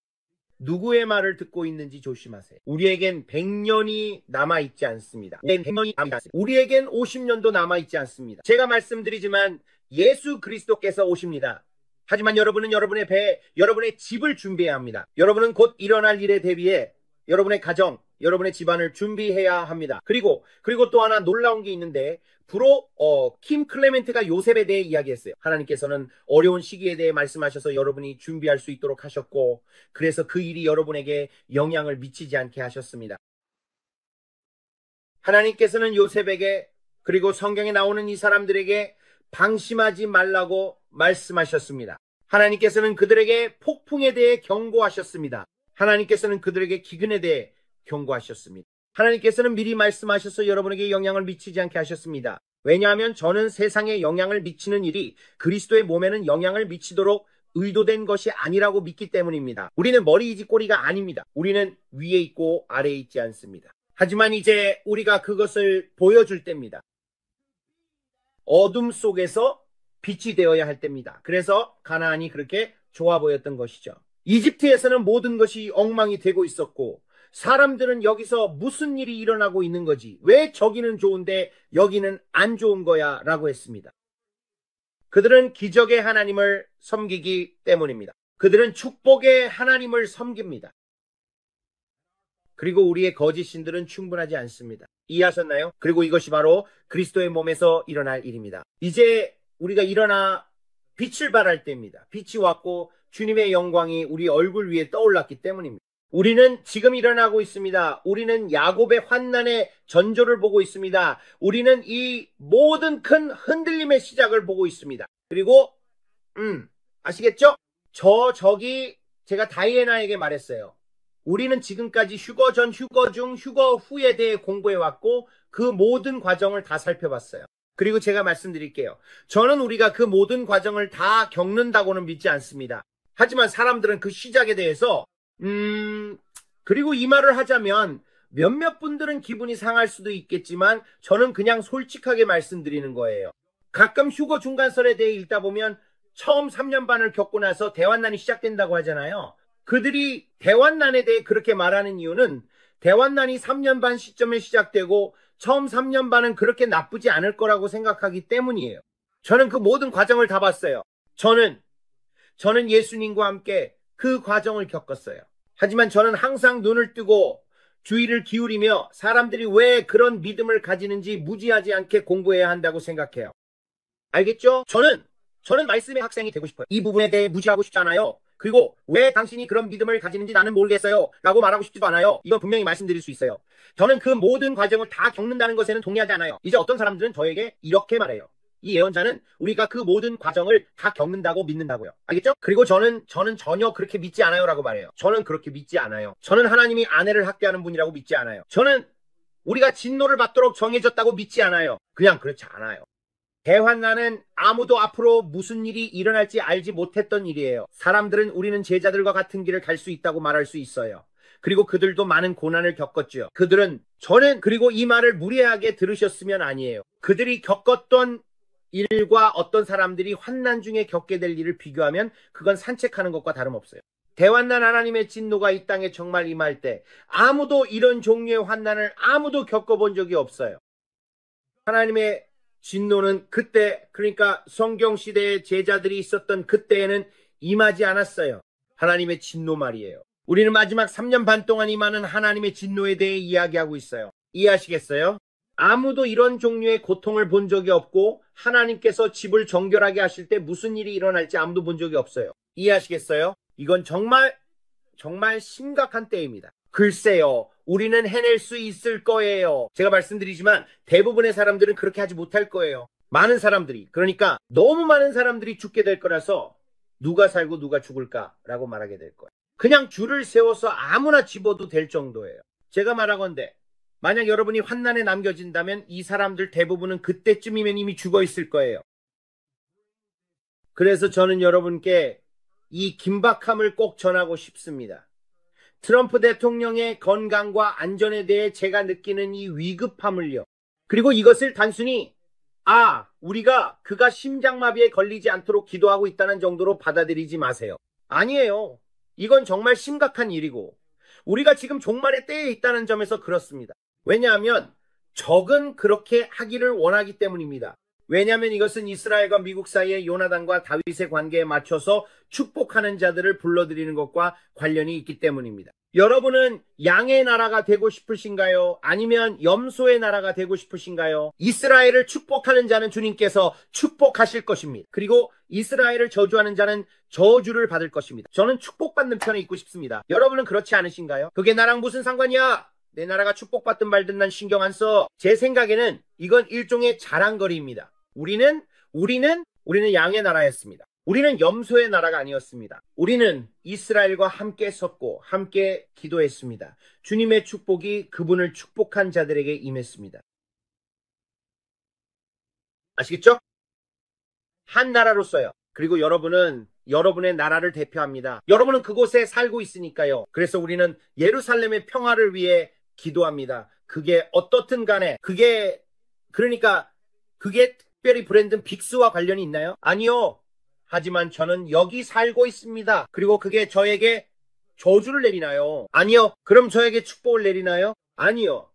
누구의 말을 듣고 있는지 조심하세요. 우리에겐 100년이 남아있지 않습니다. 우리에겐 50년도 남아있지 않습니다. 제가 말씀드리지만 예수 그리스도께서 오십니다. 하지만 여러분은 여러분의 배, 여러분의 집을 준비해야 합니다. 여러분은 곧 일어날 일에 대비해 여러분의 가정, 여러분의 집안을 준비해야 합니다. 그리고 또 하나 놀라운 게 있는데 킴 클레멘트가 요셉에 대해 이야기했어요. 하나님께서는 어려운 시기에 대해 말씀하셔서 여러분이 준비할 수 있도록 하셨고, 그래서 그 일이 여러분에게 영향을 미치지 않게 하셨습니다. 하나님께서는 요셉에게, 그리고 성경에 나오는 이 사람들에게 방심하지 말라고 말씀하셨습니다. 하나님께서는 그들에게 폭풍에 대해 경고하셨습니다. 하나님께서는 그들에게 기근에 대해 경고하셨습니다. 하나님께서는 미리 말씀하셔서 여러분에게 영향을 미치지 않게 하셨습니다. 왜냐하면 저는 세상에 영향을 미치는 일이 그리스도의 몸에는 영향을 미치도록 의도된 것이 아니라고 믿기 때문입니다. 우리는 머리이지 꼬리가 아닙니다. 우리는 위에 있고 아래에 있지 않습니다. 하지만 이제 우리가 그것을 보여줄 때입니다. 어둠 속에서 빛이 되어야 할 때입니다. 그래서 가나안이 그렇게 좋아 보였던 것이죠. 이집트에서는 모든 것이 엉망이 되고 있었고, 사람들은 여기서 무슨 일이 일어나고 있는 거지? 왜 저기는 좋은데 여기는 안 좋은 거야? 라고 했습니다. 그들은 기적의 하나님을 섬기기 때문입니다. 그들은 축복의 하나님을 섬깁니다. 그리고 우리의 거짓 신들은 충분하지 않습니다. 이해하셨나요? 그리고 이것이 바로 그리스도의 몸에서 일어날 일입니다. 이제 우리가 일어나 빛을 발할 때입니다. 빛이 왔고 주님의 영광이 우리 얼굴 위에 떠올랐기 때문입니다. 우리는 지금 일어나고 있습니다. 우리는 야곱의 환난의 전조를 보고 있습니다. 우리는 이 모든 큰 흔들림의 시작을 보고 있습니다. 그리고 아시겠죠? 저기 제가 다이애나에게 말했어요. 우리는 지금까지 휴거 전, 휴거 중, 휴거 후에 대해 공부해왔고 그 모든 과정을 다 살펴봤어요. 그리고 제가 말씀드릴게요. 저는 우리가 그 모든 과정을 다 겪는다고는 믿지 않습니다. 하지만 사람들은 그 시작에 대해서 그리고 이 말을 하자면 몇몇 분들은 기분이 상할 수도 있겠지만 저는 그냥 솔직하게 말씀드리는 거예요. 가끔 휴거 중간설에 대해 읽다 보면 처음 3년 반을 겪고 나서 대환난이 시작된다고 하잖아요. 그들이 대환난에 대해 그렇게 말하는 이유는 대환난이 3년 반 시점에 시작되고 처음 3년 반은 그렇게 나쁘지 않을 거라고 생각하기 때문이에요. 저는 그 모든 과정을 다 봤어요. 저는 예수님과 함께 그 과정을 겪었어요. 하지만 저는 항상 눈을 뜨고 주의를 기울이며 사람들이 왜 그런 믿음을 가지는지 무지하지 않게 공부해야 한다고 생각해요. 알겠죠? 저는 말씀의 학생이 되고 싶어요. 이 부분에 대해 무시하고 싶지 않아요. 그리고 왜 당신이 그런 믿음을 가지는지 나는 모르겠어요 라고 말하고 싶지도 않아요. 이건 분명히 말씀드릴 수 있어요. 저는 그 모든 과정을 다 겪는다는 것에는 동의하지 않아요. 이제 어떤 사람들은 저에게 이렇게 말해요. 이 예언자는 우리가 그 모든 과정을 다 겪는다고 믿는다고요. 알겠죠? 그리고 저는 전혀 그렇게 믿지 않아요 라고 말해요. 저는 그렇게 믿지 않아요. 저는 하나님이 아내를 학대하는 분이라고 믿지 않아요. 저는 우리가 진노를 받도록 정해졌다고 믿지 않아요. 그냥 그렇지 않아요. 대환난은 아무도 앞으로 무슨 일이 일어날지 알지 못했던 일이에요. 사람들은 우리는 제자들과 같은 길을 갈 수 있다고 말할 수 있어요. 그리고 그들도 많은 고난을 겪었죠. 저는 그리고 이 말을 무례하게 들으셨으면 아니에요. 그들이 겪었던 일과 어떤 사람들이 환난 중에 겪게 될 일을 비교하면 그건 산책하는 것과 다름없어요. 대환난 하나님의 진노가 이 땅에 정말 임할 때 아무도 이런 종류의 환난을 아무도 겪어본 적이 없어요. 하나님의 진노는 그때, 그러니까 성경시대에 제자들이 있었던 그때에는 임하지 않았어요. 하나님의 진노 말이에요. 우리는 마지막 3년 반 동안 임하는 하나님의 진노에 대해 이야기하고 있어요. 이해하시겠어요? 아무도 이런 종류의 고통을 본 적이 없고 하나님께서 집을 정결하게 하실 때 무슨 일이 일어날지 아무도 본 적이 없어요. 이해하시겠어요? 이건 정말 심각한 때입니다. 글쎄요, 우리는 해낼 수 있을 거예요. 제가 말씀드리지만 대부분의 사람들은 그렇게 하지 못할 거예요. 많은 사람들이, 그러니까 너무 많은 사람들이 죽게 될 거라서 누가 살고 누가 죽을까라고 말하게 될 거예요. 그냥 줄을 세워서 아무나 집어도 될 정도예요. 제가 말하건대 만약 여러분이 환난에 남겨진다면 이 사람들 대부분은 그때쯤이면 이미 죽어 있을 거예요. 그래서 저는 여러분께 이 긴박함을 꼭 전하고 싶습니다. 트럼프 대통령의 건강과 안전에 대해 제가 느끼는 이 위급함을요. 그리고 이것을 단순히 우리가 그가 심장마비에 걸리지 않도록 기도하고 있다는 정도로 받아들이지 마세요. 아니에요. 이건 정말 심각한 일이고 우리가 지금 종말의 때에 있다는 점에서 그렇습니다. 왜냐하면 적은 그렇게 하기를 원하기 때문입니다. 왜냐하면 이것은 이스라엘과 미국 사이의 요나단과 다윗의 관계에 맞춰서 축복하는 자들을 불러들이는 것과 관련이 있기 때문입니다. 여러분은 양의 나라가 되고 싶으신가요? 아니면 염소의 나라가 되고 싶으신가요? 이스라엘을 축복하는 자는 주님께서 축복하실 것입니다. 그리고 이스라엘을 저주하는 자는 저주를 받을 것입니다. 저는 축복받는 편에 있고 싶습니다. 여러분은 그렇지 않으신가요? 그게 나랑 무슨 상관이야? 내 나라가 축복받든 말든 난 신경 안 써. 제 생각에는 이건 일종의 자랑거리입니다. 우리는 양의 나라였습니다. 우리는 염소의 나라가 아니었습니다. 우리는 이스라엘과 함께 섰고 함께 기도했습니다. 주님의 축복이 그분을 축복한 자들에게 임했습니다. 아시겠죠? 한 나라로서요. 그리고 여러분은 여러분의 나라를 대표합니다. 여러분은 그곳에 살고 있으니까요. 그래서 우리는 예루살렘의 평화를 위해 기도합니다. 그게 어떻든 간에 그게 특별히 브랜드 빅스와 관련이 있나요? 아니요. 하지만 저는 여기 살고 있습니다. 그리고 그게 저에게 저주를 내리나요? 아니요. 그럼 저에게 축복을 내리나요? 아니요.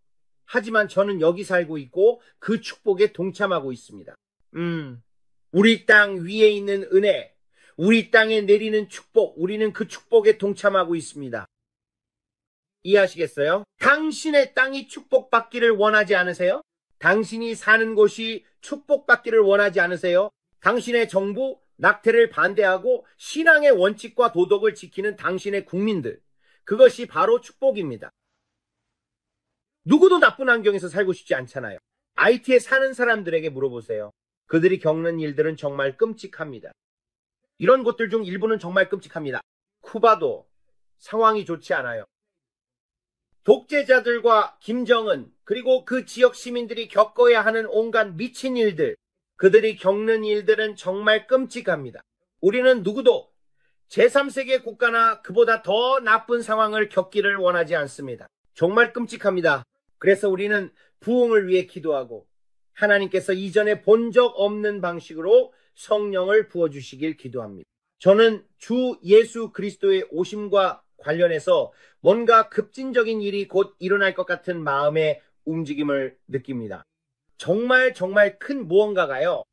하지만 저는 여기 살고 있고 그 축복에 동참하고 있습니다. 우리 땅 위에 있는 은혜, 우리 땅에 내리는 축복, 우리는 그 축복에 동참하고 있습니다. 이해하시겠어요? 당신의 땅이 축복받기를 원하지 않으세요? 당신이 사는 곳이 축복받기를 원하지 않으세요? 당신의 정부, 낙태를 반대하고 신앙의 원칙과 도덕을 지키는 당신의 국민들, 그것이 바로 축복입니다. 누구도 나쁜 환경에서 살고 싶지 않잖아요. IT에 사는 사람들에게 물어보세요. 그들이 겪는 일들은 정말 끔찍합니다. 이런 곳들 중 일부는 정말 끔찍합니다. 쿠바도 상황이 좋지 않아요. 독재자들과 김정은 그리고 그 지역 시민들이 겪어야 하는 온갖 미친 일들, 그들이 겪는 일들은 정말 끔찍합니다. 우리는 누구도 제3세계 국가나 그보다 더 나쁜 상황을 겪기를 원하지 않습니다. 정말 끔찍합니다. 그래서 우리는 부흥을 위해 기도하고 하나님께서 이전에 본 적 없는 방식으로 성령을 부어주시길 기도합니다. 저는 주 예수 그리스도의 오심과 관련해서 뭔가 급진적인 일이 곧 일어날 것 같은 마음의 움직임을 느낍니다. 정말 큰 무언가가요.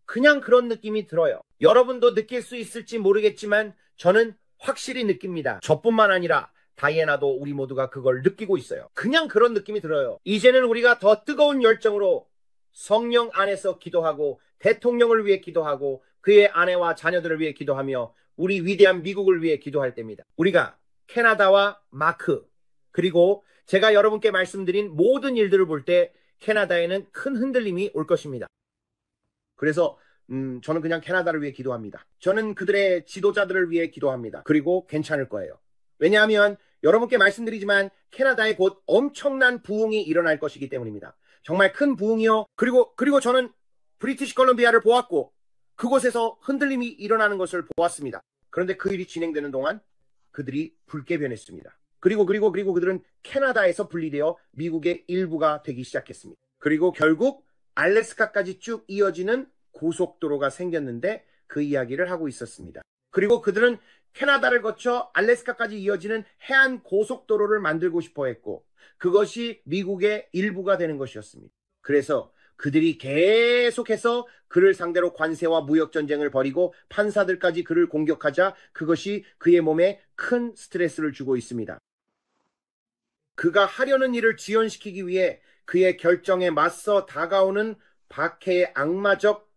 그냥 그런 느낌이 들어요. 여러분도 느낄 수 있을지 모르겠지만 저는 확실히 느낍니다. 저뿐만 아니라 다이애나도 우리 모두가 그걸 느끼고 있어요. 그냥 그런 느낌이 들어요. 이제는 우리가 더 뜨거운 열정으로 성령 안에서 기도하고 대통령을 위해 기도하고 그의 아내와 자녀들을 위해 기도하며 우리 위대한 미국을 위해 기도할 때입니다. 우리가 캐나다와 마크 그리고 제가 여러분께 말씀드린 모든 일들을 볼 때 캐나다에는 큰 흔들림이 올 것입니다. 그래서 저는 그냥 캐나다를 위해 기도합니다. 저는 그들의 지도자들을 위해 기도합니다. 그리고 괜찮을 거예요. 왜냐하면 여러분께 말씀드리지만 캐나다에 곧 엄청난 부흥이 일어날 것이기 때문입니다. 정말 큰 부흥이요. 그리고 저는 브리티시 콜롬비아를 보았고 그곳에서 흔들림이 일어나는 것을 보았습니다. 그런데 그 일이 진행되는 동안 그들이 붉게 변했습니다. 그리고 그들은 캐나다에서 분리되어 미국의 일부가 되기 시작했습니다. 그리고 결국 알래스카까지 쭉 이어지는 고속도로가 생겼는데 그 이야기를 하고 있었습니다. 그리고 그들은 캐나다를 거쳐 알래스카까지 이어지는 해안 고속도로를 만들고 싶어 했고 그것이 미국의 일부가 되는 것이었습니다. 그래서 그들이 계속해서 그를 상대로 관세와 무역전쟁을 벌이고 판사들까지 그를 공격하자 그것이 그의 몸에 큰 스트레스를 주고 있습니다. 그가 하려는 일을 지연시키기 위해 그의 결정에 맞서 다가오는 박해의 악마적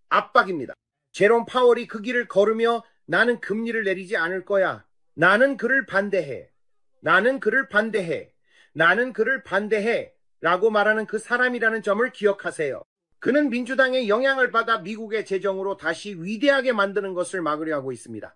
압박입니다. 제롬 파월이 그 길을 걸으며 나는 금리를 내리지 않을 거야. 나는 그를 반대해. 라고 말하는 그 사람이라는 점을 기억하세요. 그는 민주당의 영향을 받아 미국의 재정으로 다시 위대하게 만드는 것을 막으려 하고 있습니다.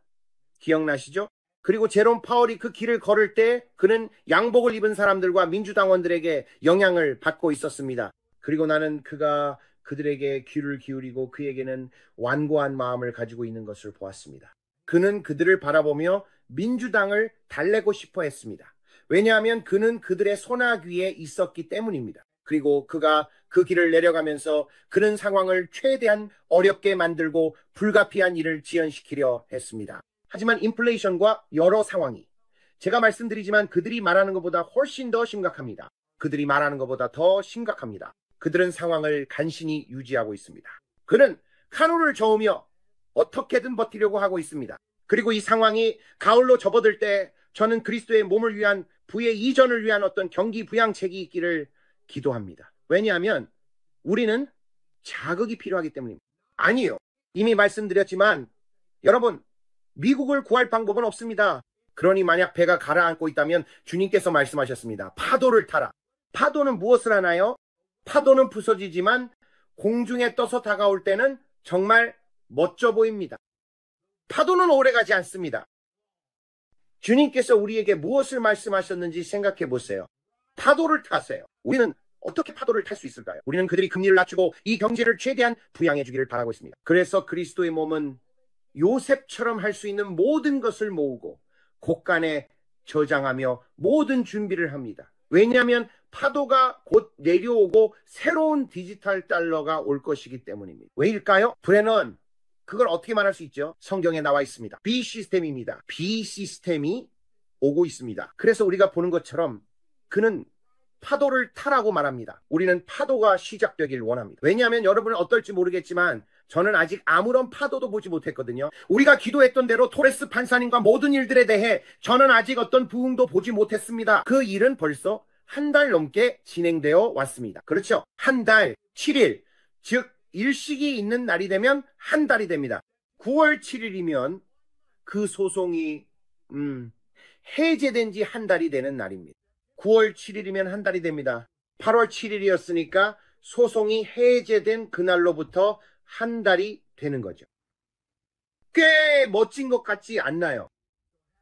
기억나시죠? 그리고 제롬 파월이 그 길을 걸을 때 그는 양복을 입은 사람들과 민주당원들에게 영향을 받고 있었습니다. 그리고 나는 그가 그들에게 귀를 기울이고 그에게는 완고한 마음을 가지고 있는 것을 보았습니다. 그는 그들을 바라보며 민주당을 달래고 싶어 했습니다. 왜냐하면 그는 그들의 손아귀 위에 있었기 때문입니다. 그리고 그가 그 길을 내려가면서 그런 상황을 최대한 어렵게 만들고 불가피한 일을 지연시키려 했습니다. 하지만 인플레이션과 여러 상황이 제가 말씀드리지만 그들이 말하는 것보다 훨씬 더 심각합니다. 그들이 말하는 것보다 더 심각합니다. 그들은 상황을 간신히 유지하고 있습니다. 그는 카누를 저으며 어떻게든 버티려고 하고 있습니다. 그리고 이 상황이 가을로 접어들 때 저는 그리스도의 몸을 위한 부의 이전을 위한 어떤 경기 부양책이 있기를 기도합니다. 왜냐하면 우리는 자극이 필요하기 때문입니다. 아니요. 이미 말씀드렸지만 여러분, 미국을 구할 방법은 없습니다. 그러니 만약 배가 가라앉고 있다면 주님께서 말씀하셨습니다. 파도를 타라. 파도는 무엇을 하나요? 파도는 부서지지만 공중에 떠서 다가올 때는 정말 멋져 보입니다. 파도는 오래가지 않습니다. 주님께서 우리에게 무엇을 말씀하셨는지 생각해 보세요. 파도를 타세요. 우리는 어떻게 파도를 탈 수 있을까요? 우리는 그들이 금리를 낮추고 이 경제를 최대한 부양해 주기를 바라고 있습니다. 그래서 그리스도의 몸은 요셉처럼 할 수 있는 모든 것을 모으고 곳간에 저장하며 모든 준비를 합니다. 왜냐하면 파도가 곧 내려오고 새로운 디지털 달러가 올 것이기 때문입니다. 왜일까요? 브레넌, 그걸 어떻게 말할 수 있죠? 성경에 나와 있습니다. B 시스템입니다. B 시스템이 오고 있습니다. 그래서 우리가 보는 것처럼 그는 파도를 타라고 말합니다. 우리는 파도가 시작되길 원합니다. 왜냐하면 여러분은 어떨지 모르겠지만 저는 아직 아무런 파도도 보지 못했거든요. 우리가 기도했던 대로 토레스 판사님과 모든 일들에 대해 저는 아직 어떤 부흥도 보지 못했습니다. 그 일은 벌써 한 달 넘게 진행되어 왔습니다. 그렇죠? 한 달, 7일, 즉 일식이 있는 날이 되면 한 달이 됩니다. 9월 7일이면 그 소송이 해제된 지 한 달이 되는 날입니다. 9월 7일이면 한 달이 됩니다. 8월 7일이었으니까 소송이 해제된 그날로부터 한 달이 되는 거죠. 꽤 멋진 것 같지 않나요?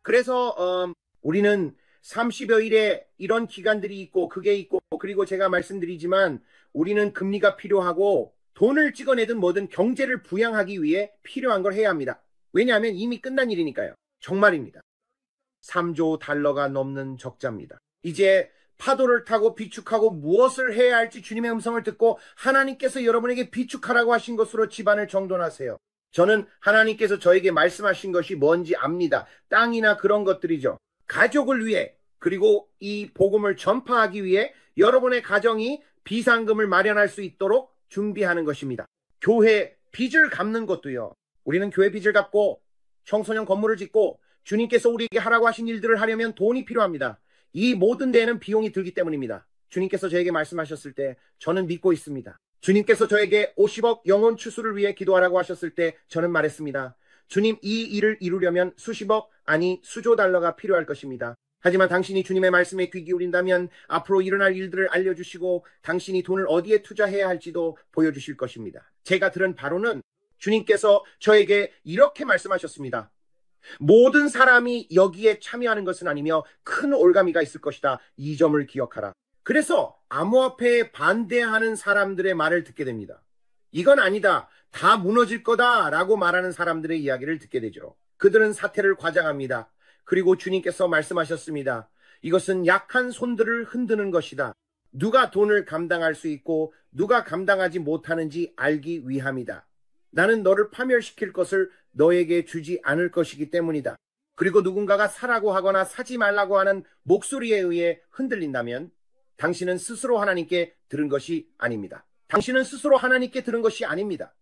그래서 우리는 30여 일에 이런 기간들이 있고 그게 있고 그리고 제가 말씀드리지만 우리는 금리가 필요하고 돈을 찍어내든 뭐든 경제를 부양하기 위해 필요한 걸 해야 합니다. 왜냐하면 이미 끝난 일이니까요. 정말입니다. 3조 달러가 넘는 적자입니다. 이제 파도를 타고 비축하고 무엇을 해야 할지 주님의 음성을 듣고 하나님께서 여러분에게 비축하라고 하신 것으로 집안을 정돈하세요. 저는 하나님께서 저에게 말씀하신 것이 뭔지 압니다. 땅이나 그런 것들이죠. 가족을 위해 그리고 이 복음을 전파하기 위해 여러분의 가정이 비상금을 마련할 수 있도록 준비하는 것입니다. 교회 빚을 갚는 것도요. 우리는 교회 빚을 갚고 청소년 건물을 짓고 주님께서 우리에게 하라고 하신 일들을 하려면 돈이 필요합니다. 이 모든 데에는 비용이 들기 때문입니다. 주님께서 저에게 말씀하셨을 때 저는 믿고 있습니다. 주님께서 저에게 50억 영혼 추수를 위해 기도하라고 하셨을 때 저는 말했습니다. 주님, 이 일을 이루려면 수십억, 아니 수조 달러가 필요할 것입니다. 하지만 당신이 주님의 말씀에 귀 기울인다면 앞으로 일어날 일들을 알려주시고 당신이 돈을 어디에 투자해야 할지도 보여주실 것입니다. 제가 들은 바로는 주님께서 저에게 이렇게 말씀하셨습니다. 모든 사람이 여기에 참여하는 것은 아니며 큰 올가미가 있을 것이다. 이 점을 기억하라. 그래서 암호화폐에 반대하는 사람들의 말을 듣게 됩니다. 이건 아니다. 다 무너질 거다 라고 말하는 사람들의 이야기를 듣게 되죠. 그들은 사태를 과장합니다. 그리고 주님께서 말씀하셨습니다. 이것은 약한 손들을 흔드는 것이다. 누가 돈을 감당할 수 있고 누가 감당하지 못하는지 알기 위함이다. 나는 너를 파멸시킬 것을 너에게 주지 않을 것이기 때문이다. 그리고 누군가가 사라고 하거나 사지 말라고 하는 목소리에 의해 흔들린다면 당신은 스스로 하나님께 들은 것이 아닙니다. 당신은 스스로 하나님께 들은 것이 아닙니다.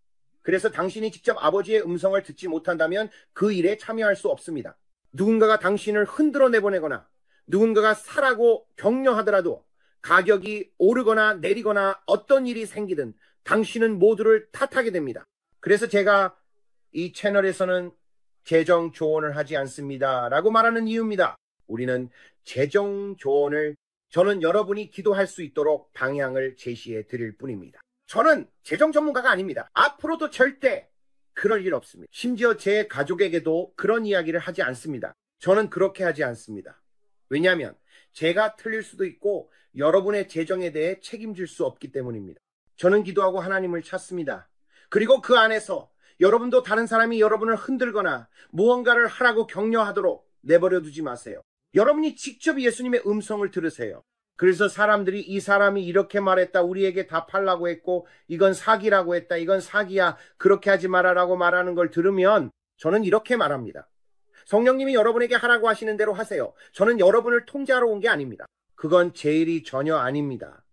그래서 당신이 직접 아버지의 음성을 듣지 못한다면 그 일에 참여할 수 없습니다. 누군가가 당신을 흔들어 내보내거나 누군가가 사라고 격려하더라도 가격이 오르거나 내리거나 어떤 일이 생기든 당신은 모두를 탓하게 됩니다. 그래서 제가 이 채널에서는 재정 조언을 하지 않습니다 라고 말하는 이유입니다. 우리는 재정 조언을 저는 여러분이 기도할 수 있도록 방향을 제시해 드릴 뿐입니다. 저는 재정 전문가가 아닙니다. 앞으로도 절대 그럴 일 없습니다. 심지어 제 가족에게도 그런 이야기를 하지 않습니다. 저는 그렇게 하지 않습니다. 왜냐하면 제가 틀릴 수도 있고 여러분의 재정에 대해 책임질 수 없기 때문입니다. 저는 기도하고 하나님을 찾습니다. 그리고 그 안에서 여러분도 다른 사람이 여러분을 흔들거나 무언가를 하라고 격려하도록 내버려 두지 마세요. 여러분이 직접 예수님의 음성을 들으세요. 그래서 사람들이 이 사람이 이렇게 말했다, 우리에게 답하려고 했고 이건 사기라고 했다, 이건 사기야, 그렇게 하지 말아라고 말하는 걸 들으면 저는 이렇게 말합니다. 성령님이 여러분에게 하라고 하시는 대로 하세요. 저는 여러분을 통제하러 온 게 아닙니다. 그건 제 일이 전혀 아닙니다.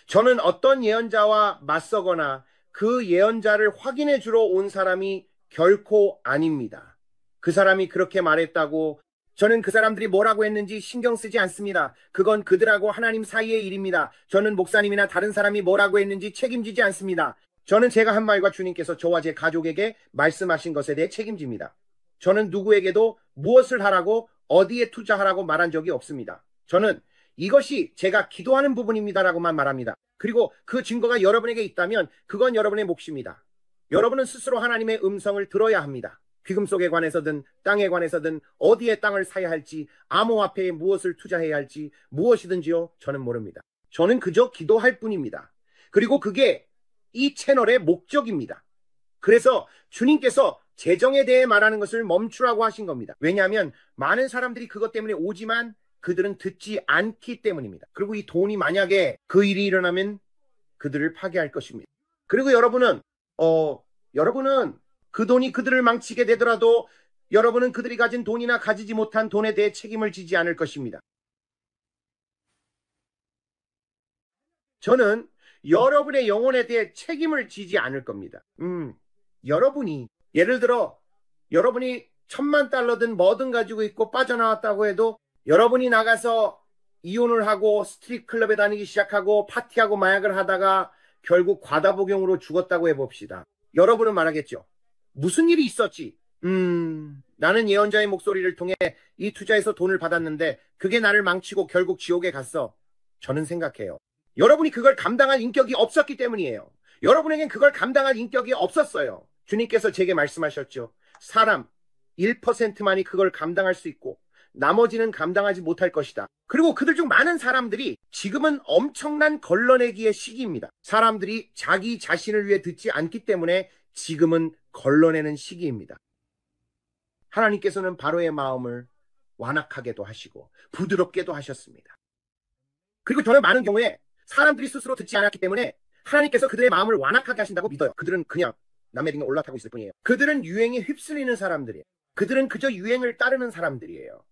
저는 어떤 예언자와 맞서거나 그 예언자를 확인해 주러 온 사람이 결코 아닙니다. 그 사람이 그렇게 말했다고 저는 그 사람들이 뭐라고 했는지 신경 쓰지 않습니다. 그건 그들하고 하나님 사이의 일입니다. 저는 목사님이나 다른 사람이 뭐라고 했는지 책임지지 않습니다. 저는 제가 한 말과 주님께서 저와 제 가족에게 말씀하신 것에 대해 책임집니다. 저는 누구에게도 무엇을 하라고 어디에 투자하라고 말한 적이 없습니다. 저는 이것이 제가 기도하는 부분입니다라고만 말합니다. 그리고 그 증거가 여러분에게 있다면 그건 여러분의 몫입니다. 여러분은 스스로 하나님의 음성을 들어야 합니다. 귀금 속에 관해서든 땅에 관해서든 어디에 땅을 사야 할지 암호화폐에 무엇을 투자해야 할지 무엇이든지요, 저는 모릅니다. 저는 그저 기도할 뿐입니다. 그리고 그게 이 채널의 목적입니다. 그래서 주님께서 재정에 대해 말하는 것을 멈추라고 하신 겁니다. 왜냐하면 많은 사람들이 그것 때문에 오지만 그들은 듣지 않기 때문입니다. 그리고 이 돈이 만약에 그 일이 일어나면 그들을 파괴할 것입니다. 그리고 여러분은 그 돈이 그들을 망치게 되더라도 여러분은 그들이 가진 돈이나 가지지 못한 돈에 대해 책임을 지지 않을 것입니다. 저는 여러분의 영혼에 대해 책임을 지지 않을 겁니다. 여러분이 예를 들어 여러분이 $10,000든 뭐든 가지고 있고 빠져나왔다고 해도 여러분이 나가서 이혼을 하고 스트릿 클럽에 다니기 시작하고 파티하고 마약을 하다가 결국 과다복용으로 죽었다고 해봅시다. 여러분은 말하겠죠. 무슨 일이 있었지? 나는 예언자의 목소리를 통해 이 투자에서 돈을 받았는데 그게 나를 망치고 결국 지옥에 갔어. 저는 생각해요. 여러분이 그걸 감당할 인격이 없었기 때문이에요. 여러분에겐 그걸 감당할 인격이 없었어요. 주님께서 제게 말씀하셨죠. 사람 1%만이 그걸 감당할 수 있고 나머지는 감당하지 못할 것이다. 그리고 그들 중 많은 사람들이 지금은 엄청난 걸러내기의 시기입니다. 사람들이 자기 자신을 위해 듣지 않기 때문에 지금은 걸러내는 시기입니다. 하나님께서는 바로의 마음을 완악하게도 하시고 부드럽게도 하셨습니다. 그리고 저는 많은 경우에 사람들이 스스로 듣지 않았기 때문에 하나님께서 그들의 마음을 완악하게 하신다고 믿어요. 그들은 그냥 남의 등에 올라타고 있을 뿐이에요. 그들은 유행에 휩쓸리는 사람들이에요. 그들은 그저 유행을 따르는 사람들이에요.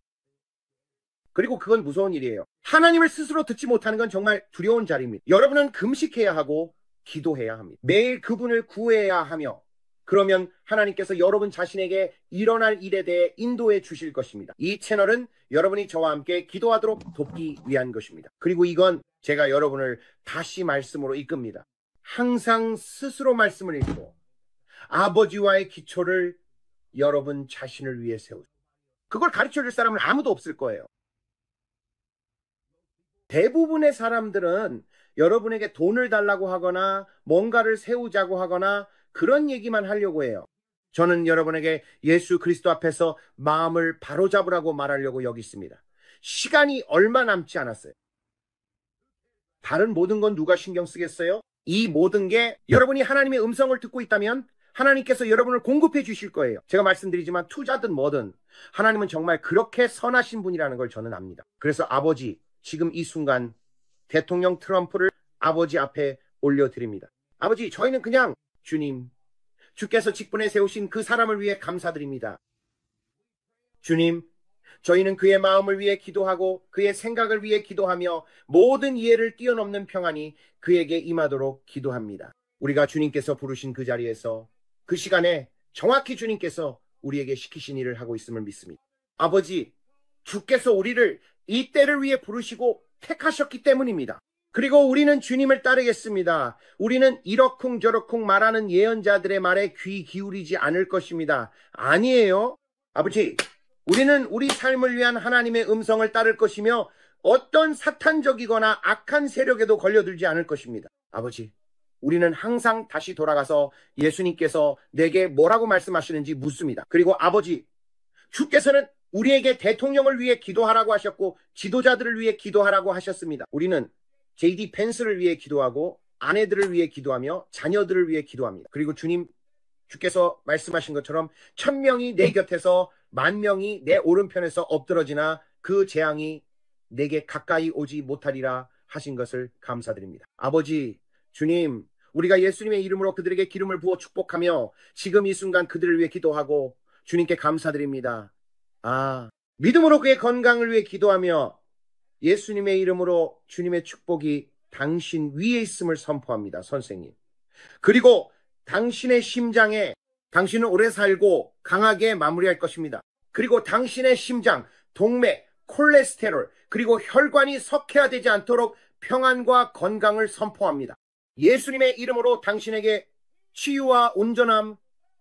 그리고 그건 무서운 일이에요. 하나님을 스스로 듣지 못하는 건 정말 두려운 자리입니다. 여러분은 금식해야 하고 기도해야 합니다. 매일 그분을 구해야 하며 그러면 하나님께서 여러분 자신에게 일어날 일에 대해 인도해 주실 것입니다. 이 채널은 여러분이 저와 함께 기도하도록 돕기 위한 것입니다. 그리고 이건 제가 여러분을 다시 말씀으로 이끕니다. 항상 스스로 말씀을 읽고 아버지와의 기초를 여러분 자신을 위해 세우세요. 그걸 가르쳐줄 사람은 아무도 없을 거예요. 대부분의 사람들은 여러분에게 돈을 달라고 하거나 뭔가를 세우자고 하거나 그런 얘기만 하려고 해요. 저는 여러분에게 예수 그리스도 앞에서 마음을 바로잡으라고 말하려고 여기 있습니다. 시간이 얼마 남지 않았어요. 다른 모든 건 누가 신경 쓰겠어요? 이 모든 게 여러분이 하나님의 음성을 듣고 있다면 하나님께서 여러분을 공급해 주실 거예요. 제가 말씀드리지만 투자든 뭐든 하나님은 정말 그렇게 선하신 분이라는 걸 저는 압니다. 그래서 아버지, 지금 이 순간 대통령 트럼프를 아버지 앞에 올려드립니다. 아버지, 저희는 그냥 주님, 주께서 직분에 세우신 그 사람을 위해 감사드립니다. 주님, 저희는 그의 마음을 위해 기도하고 그의 생각을 위해 기도하며 모든 이해를 뛰어넘는 평안이 그에게 임하도록 기도합니다. 우리가 주님께서 부르신 그 자리에서 그 시간에 정확히 주님께서 우리에게 시키신 일을 하고 있음을 믿습니다. 아버지, 주께서 우리를 이 때를 위해 부르시고 택하셨기 때문입니다. 그리고 우리는 주님을 따르겠습니다. 우리는 이러쿵저러쿵 말하는 예언자들의 말에 귀 기울이지 않을 것입니다. 아니에요. 아버지, 우리는 우리 삶을 위한 하나님의 음성을 따를 것이며 어떤 사탄적이거나 악한 세력에도 걸려들지 않을 것입니다. 아버지, 우리는 항상 다시 돌아가서 예수님께서 내게 뭐라고 말씀하시는지 묻습니다. 그리고 아버지, 주께서는 우리에게 대통령을 위해 기도하라고 하셨고 지도자들을 위해 기도하라고 하셨습니다. 우리는 JD 펜스를 위해 기도하고 아내들을 위해 기도하며 자녀들을 위해 기도합니다. 그리고 주께서 말씀하신 것처럼 1000명이 내 곁에서 10,000명이 내 오른편에서 엎드러지나 그 재앙이 내게 가까이 오지 못하리라 하신 것을 감사드립니다. 아버지 주님, 우리가 예수님의 이름으로 그들에게 기름을 부어 축복하며 지금 이 순간 그들을 위해 기도하고 주님께 감사드립니다. 믿음으로 그의 건강을 위해 기도하며 예수님의 이름으로 주님의 축복이 당신 위에 있음을 선포합니다. 선생님. 그리고 당신의 심장에 당신은 오래 살고 강하게 마무리할 것입니다. 그리고 당신의 심장, 동맥, 콜레스테롤, 그리고 혈관이 석회화되지 않도록 평안과 건강을 선포합니다. 예수님의 이름으로 당신에게 치유와 온전함,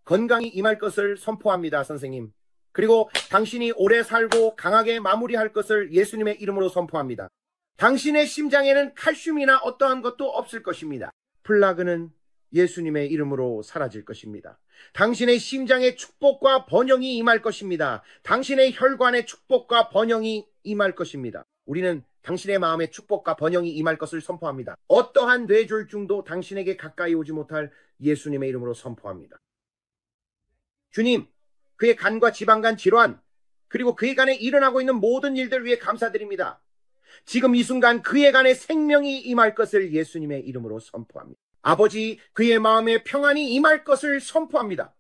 건강이 임할 것을 선포합니다. 선생님. 그리고 당신이 오래 살고 강하게 마무리할 것을 예수님의 이름으로 선포합니다. 당신의 심장에는 칼슘이나 어떠한 것도 없을 것입니다. 플라그는 예수님의 이름으로 사라질 것입니다. 당신의 심장에 축복과 번영이 임할 것입니다. 당신의 혈관에 축복과 번영이 임할 것입니다. 우리는 당신의 마음에 축복과 번영이 임할 것을 선포합니다. 어떠한 뇌졸중도 당신에게 가까이 오지 못할 예수님의 이름으로 선포합니다. 주님, 그의 간과 지방간 질환, 그리고 그의 간에 일어나고 있는 모든 일들 위해 감사드립니다. 지금 이 순간 그의 간에 생명이 임할 것을 예수님의 이름으로 선포합니다. 아버지, 그의 마음에 평안이 임할 것을 선포합니다.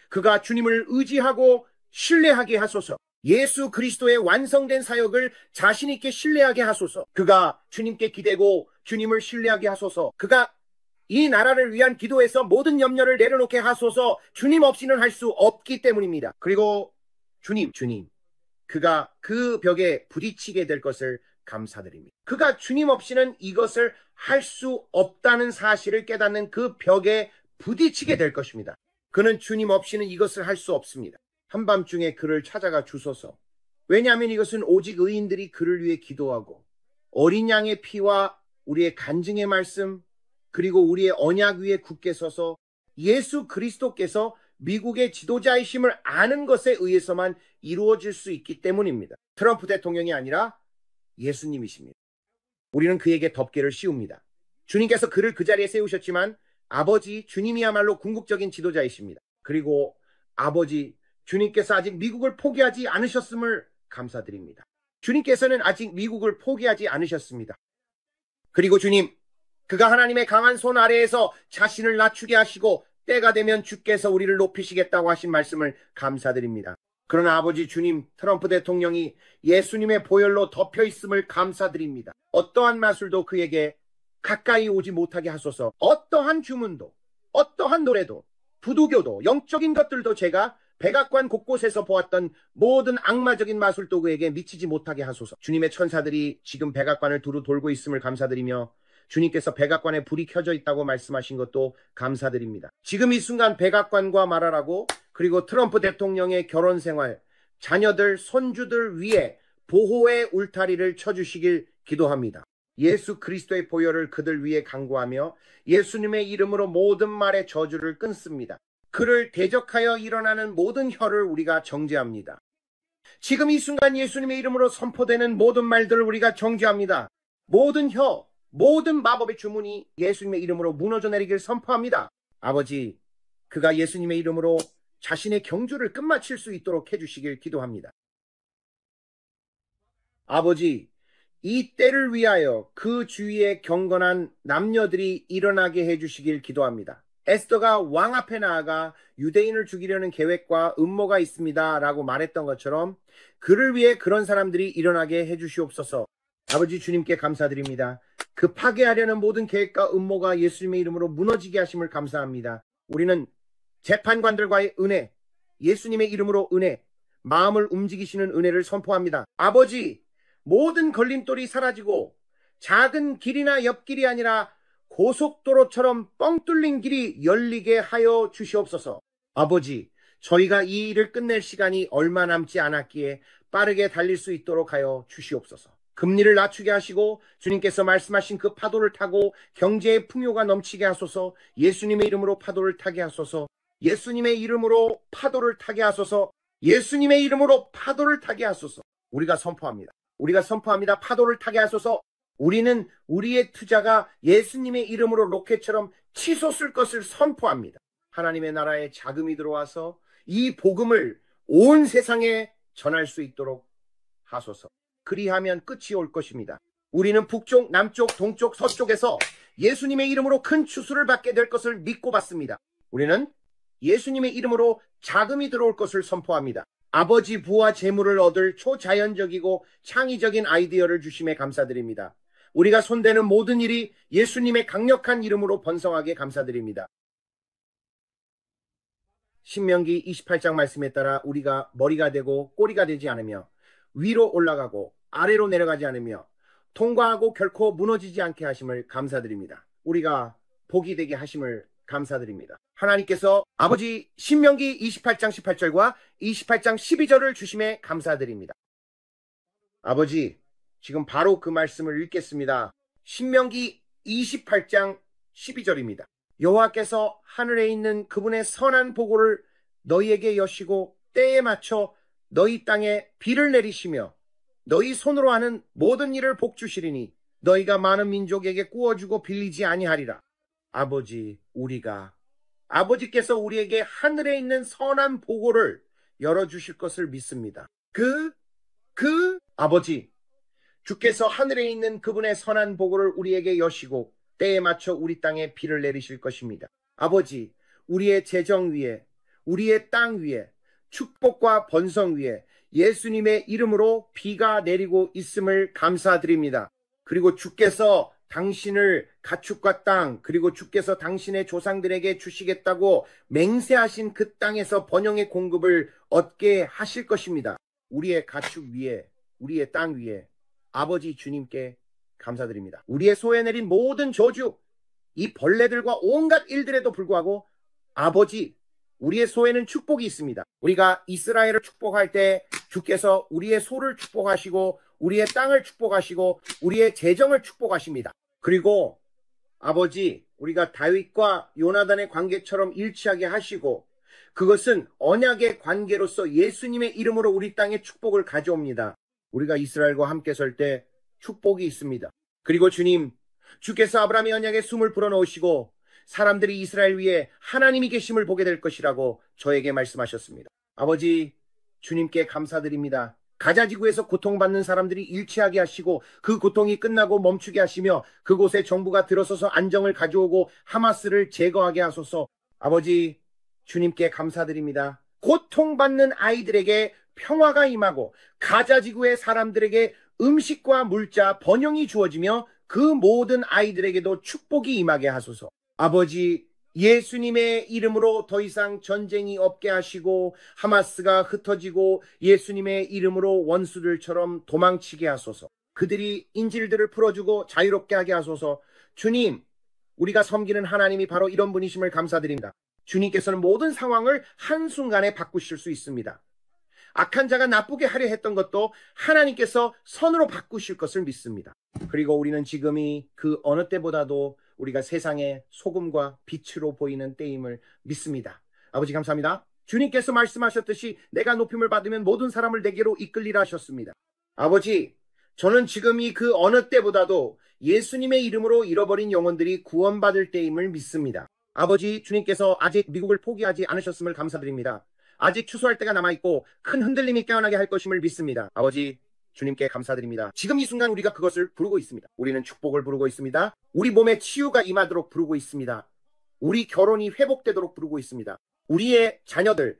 그가 주님을 의지하고 신뢰하게 하소서. 예수 그리스도의 완성된 사역을 자신 있게 신뢰하게 하소서. 그가 주님께 기대고 주님을 신뢰하게 하소서. 그가 이 나라를 위한 기도에서 모든 염려를 내려놓게 하소서. 주님 없이는 할 수 없기 때문입니다. 그리고 주님, 그가 그 벽에 부딪히게 될 것을 감사드립니다. 그가 주님 없이는 이것을 할 수 없다는 사실을 깨닫는 그 벽에 부딪히게 될 것입니다. 그는 주님 없이는 이것을 할 수 없습니다. 한밤중에 그를 찾아가 주소서. 왜냐하면 이것은 오직 의인들이 그를 위해 기도하고 어린 양의 피와 우리의 간증의 말씀 그리고 우리의 언약 위에 굳게 서서 예수 그리스도께서 미국의 지도자이심을 아는 것에 의해서만 이루어질 수 있기 때문입니다. 트럼프 대통령이 아니라 예수님이십니다. 우리는 그에게 덮개를 씌웁니다. 주님께서 그를 그 자리에 세우셨지만 아버지 주님이야말로 궁극적인 지도자이십니다. 그리고 아버지 주님께서 아직 미국을 포기하지 않으셨음을 감사드립니다. 주님께서는 아직 미국을 포기하지 않으셨습니다. 그리고 주님, 그가 하나님의 강한 손 아래에서 자신을 낮추게 하시고 때가 되면 주께서 우리를 높이시겠다고 하신 말씀을 감사드립니다. 그러나 아버지 주님, 트럼프 대통령이 예수님의 보혈로 덮여 있음을 감사드립니다. 어떠한 마술도 그에게 가까이 오지 못하게 하소서. 어떠한 주문도, 어떠한 노래도, 부두교도, 영적인 것들도 제가 백악관 곳곳에서 보았던 모든 악마적인 마술도 그에게 미치지 못하게 하소서. 주님의 천사들이 지금 백악관을 두루 돌고 있음을 감사드리며 주님께서 백악관에 불이 켜져 있다고 말씀하신 것도 감사드립니다. 지금 이 순간 백악관과 말하라고 그리고 트럼프 대통령의 결혼 생활, 자녀들, 손주들 위에 보호의 울타리를 쳐주시길 기도합니다. 예수 그리스도의 보혈을 그들 위에 간구하며 예수님의 이름으로 모든 말의 저주를 끊습니다. 그를 대적하여 일어나는 모든 혀를 우리가 정죄합니다. 지금 이 순간 예수님의 이름으로 선포되는 모든 말들을 우리가 정죄합니다. 모든 혀, 모든 마법의 주문이 예수님의 이름으로 무너져 내리길 선포합니다. 아버지, 그가 예수님의 이름으로 자신의 경주를 끝마칠 수 있도록 해주시길 기도합니다. 아버지, 이 때를 위하여 그 주위에 경건한 남녀들이 일어나게 해주시길 기도합니다. 에스더가 왕 앞에 나아가 유대인을 죽이려는 계획과 음모가 있습니다 라고 말했던 것처럼 그를 위해 그런 사람들이 일어나게 해주시옵소서. 아버지 주님께 감사드립니다. 그 파괴하려는 모든 계획과 음모가 예수님의 이름으로 무너지게 하심을 감사합니다. 우리는 재판관들과의 은혜, 예수님의 이름으로 은혜, 마음을 움직이시는 은혜를 선포합니다. 아버지, 모든 걸림돌이 사라지고 작은 길이나 옆길이 아니라 고속도로처럼 뻥 뚫린 길이 열리게 하여 주시옵소서. 아버지, 저희가 이 일을 끝낼 시간이 얼마 남지 않았기에 빠르게 달릴 수 있도록 하여 주시옵소서. 금리를 낮추게 하시고 주님께서 말씀하신 그 파도를 타고 경제의 풍요가 넘치게 하소서. 예수님의 이름으로 파도를 타게 하소서. 예수님의 이름으로 파도를 타게 하소서. 예수님의 이름으로 파도를 타게 하소서. 우리가 선포합니다. 파도를 타게 하소서. 우리는 우리의 투자가 예수님의 이름으로 로켓처럼 치솟을 것을 선포합니다. 하나님의 나라에 자금이 들어와서 이 복음을 온 세상에 전할 수 있도록 하소서. 그리하면 끝이 올 것입니다. 우리는 북쪽, 남쪽, 동쪽, 서쪽에서 예수님의 이름으로 큰 추수를 받게 될 것을 믿고 받습니다. 우리는 예수님의 이름으로 자금이 들어올 것을 선포합니다. 아버지 부와 재물을 얻을 초자연적이고 창의적인 아이디어를 주심에 감사드립니다. 우리가 손대는 모든 일이 예수님의 강력한 이름으로 번성하게 감사드립니다. 신명기 28장 말씀에 따라 우리가 머리가 되고 꼬리가 되지 않으며 위로 올라가고 아래로 내려가지 않으며 통과하고 결코 무너지지 않게 하심을 감사드립니다. 우리가 복이 되게 하심을 감사드립니다. 하나님께서 아버지 신명기 28장 18절과 28장 12절을 주심에 감사드립니다. 아버지, 지금 바로 그 말씀을 읽겠습니다. 신명기 28장 12절입니다. 여호와께서 하늘에 있는 그분의 선한 보고를 너희에게 여시고 때에 맞춰 너희 땅에 비를 내리시며 너희 손으로 하는 모든 일을 복주시리니 너희가 많은 민족에게 구워주고 빌리지 아니하리라. 아버지, 아버지께서 우리에게 하늘에 있는 선한 보고를 열어주실 것을 믿습니다. 아버지, 주께서 하늘에 있는 그분의 선한 보고를 우리에게 여시고 때에 맞춰 우리 땅에 비를 내리실 것입니다. 아버지, 우리의 재정 위에, 우리의 땅 위에, 축복과 번성 위에 예수님의 이름으로 비가 내리고 있음을 감사드립니다. 그리고 주께서 당신을 가축과 땅, 그리고 주께서 당신의 조상들에게 주시겠다고 맹세하신 그 땅에서 번영의 공급을 얻게 하실 것입니다. 우리의 가축 위에, 우리의 땅 위에 아버지 주님께 감사드립니다. 우리의 소에 내린 모든 저주, 이 벌레들과 온갖 일들에도 불구하고 아버지, 우리의 소에는 축복이 있습니다. 우리가 이스라엘을 축복할 때 주께서 우리의 소를 축복하시고 우리의 땅을 축복하시고 우리의 재정을 축복하십니다. 그리고 아버지, 우리가 다윗과 요나단의 관계처럼 일치하게 하시고 그것은 언약의 관계로서 예수님의 이름으로 우리 땅에 축복을 가져옵니다. 우리가 이스라엘과 함께 설 때 축복이 있습니다. 그리고 주님, 주께서 아브라함의 언약에 숨을 불어넣으시고 사람들이 이스라엘 위에 하나님이 계심을 보게 될 것이라고 저에게 말씀하셨습니다. 아버지, 주님께 감사드립니다. 가자지구에서 고통받는 사람들이 일치하게 하시고 그 고통이 끝나고 멈추게 하시며 그곳에 정부가 들어서서 안정을 가져오고 하마스를 제거하게 하소서. 아버지, 주님께 감사드립니다. 고통받는 아이들에게 평화가 임하고 가자지구의 사람들에게 음식과 물자, 번영이 주어지며 그 모든 아이들에게도 축복이 임하게 하소서. 아버지, 예수님의 이름으로 더 이상 전쟁이 없게 하시고 하마스가 흩어지고 예수님의 이름으로 원수들처럼 도망치게 하소서. 그들이 인질들을 풀어주고 자유롭게 하게 하소서. 주님, 우리가 섬기는 하나님이 바로 이런 분이심을 감사드립니다. 주님께서는 모든 상황을 한순간에 바꾸실 수 있습니다. 악한 자가 나쁘게 하려 했던 것도 하나님께서 선으로 바꾸실 것을 믿습니다. 그리고 우리는 지금이 그 어느 때보다도 우리가 세상의 소금과 빛으로 보이는 때임을 믿습니다. 아버지 감사합니다. 주님께서 말씀하셨듯이 내가 높임을 받으면 모든 사람을 내게로 이끌리라 하셨습니다. 아버지, 저는 지금이 그 어느 때보다도 예수님의 이름으로 잃어버린 영혼들이 구원받을 때임을 믿습니다. 아버지, 주님께서 아직 미국을 포기하지 않으셨음을 감사드립니다. 아직 추수할 때가 남아있고 큰 흔들림이 깨어나게 할 것임을 믿습니다. 아버지, 주님께 감사드립니다. 지금 이 순간 우리가 그것을 부르고 있습니다. 우리는 축복을 부르고 있습니다. 우리 몸에 치유가 임하도록 부르고 있습니다. 우리 결혼이 회복되도록 부르고 있습니다. 우리의 자녀들,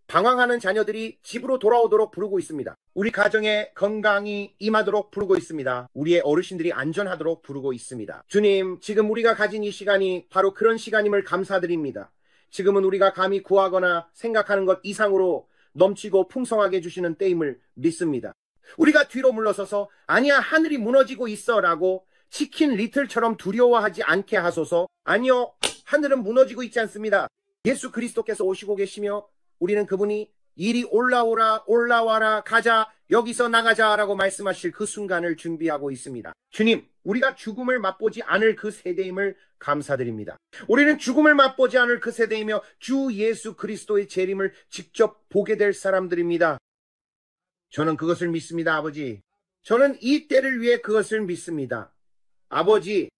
방황하는 자녀들이 집으로 돌아오도록 부르고 있습니다. 우리 가정에 건강이 임하도록 부르고 있습니다. 우리의 어르신들이 안전하도록 부르고 있습니다. 주님, 지금 우리가 가진 이 시간이 바로 그런 시간임을 감사드립니다. 지금은 우리가 감히 구하거나 생각하는 것 이상으로 넘치고 풍성하게 해주시는 때임을 믿습니다. 우리가 뒤로 물러서서 아니야, 하늘이 무너지고 있어 라고 치킨 리틀처럼 두려워하지 않게 하소서. 아니요, 하늘은 무너지고 있지 않습니다. 예수 그리스도께서 오시고 계시며 우리는 그분이 이리 올라오라, 올라와라, 가자, 여기서 나가자 라고 말씀하실 그 순간을 준비하고 있습니다. 주님, 우리가 죽음을 맛보지 않을 그 세대임을 감사드립니다. 우리는 죽음을 맛보지 않을 그 세대이며 주 예수 그리스도의 재림을 직접 보게 될 사람들입니다. 저는 그것을 믿습니다. 아버지, 저는 이 때를 위해 그것을 믿습니다. 아버지,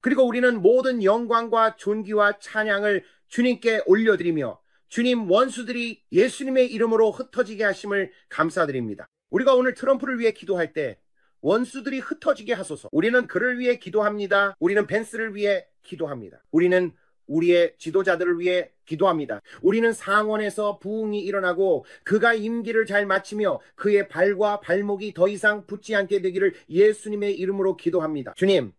그리고 우리는 모든 영광과 존귀와 찬양을 주님께 올려드리며 주님 원수들이 예수님의 이름으로 흩어지게 하심을 감사드립니다. 우리가 오늘 트럼프를 위해 기도할 때 원수들이 흩어지게 하소서. 우리는 그를 위해 기도합니다. 우리는 벤스를 위해 기도합니다. 우리는 우리의 지도자들을 위해 기도합니다. 우리는 상원에서 부흥이 일어나고 그가 임기를 잘 마치며 그의 발과 발목이 더 이상 붙지 않게 되기를 예수님의 이름으로 기도합니다. 주님,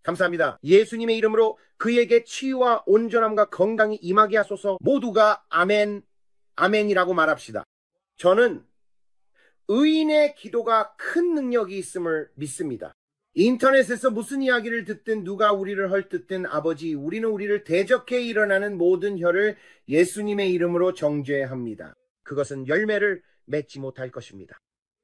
감사합니다. 예수님의 이름으로 그에게 치유와 온전함과 건강이 임하게 하소서. 모두가 아멘, 아멘이라고 말합시다. 저는 의인의 기도가 큰 능력이 있음을 믿습니다. 인터넷에서 무슨 이야기를 듣든 누가 우리를 헐뜯든 아버지, 우리는 우리를 대적해 일어나는 모든 혀를 예수님의 이름으로 정죄합니다. 그것은 열매를 맺지 못할 것입니다.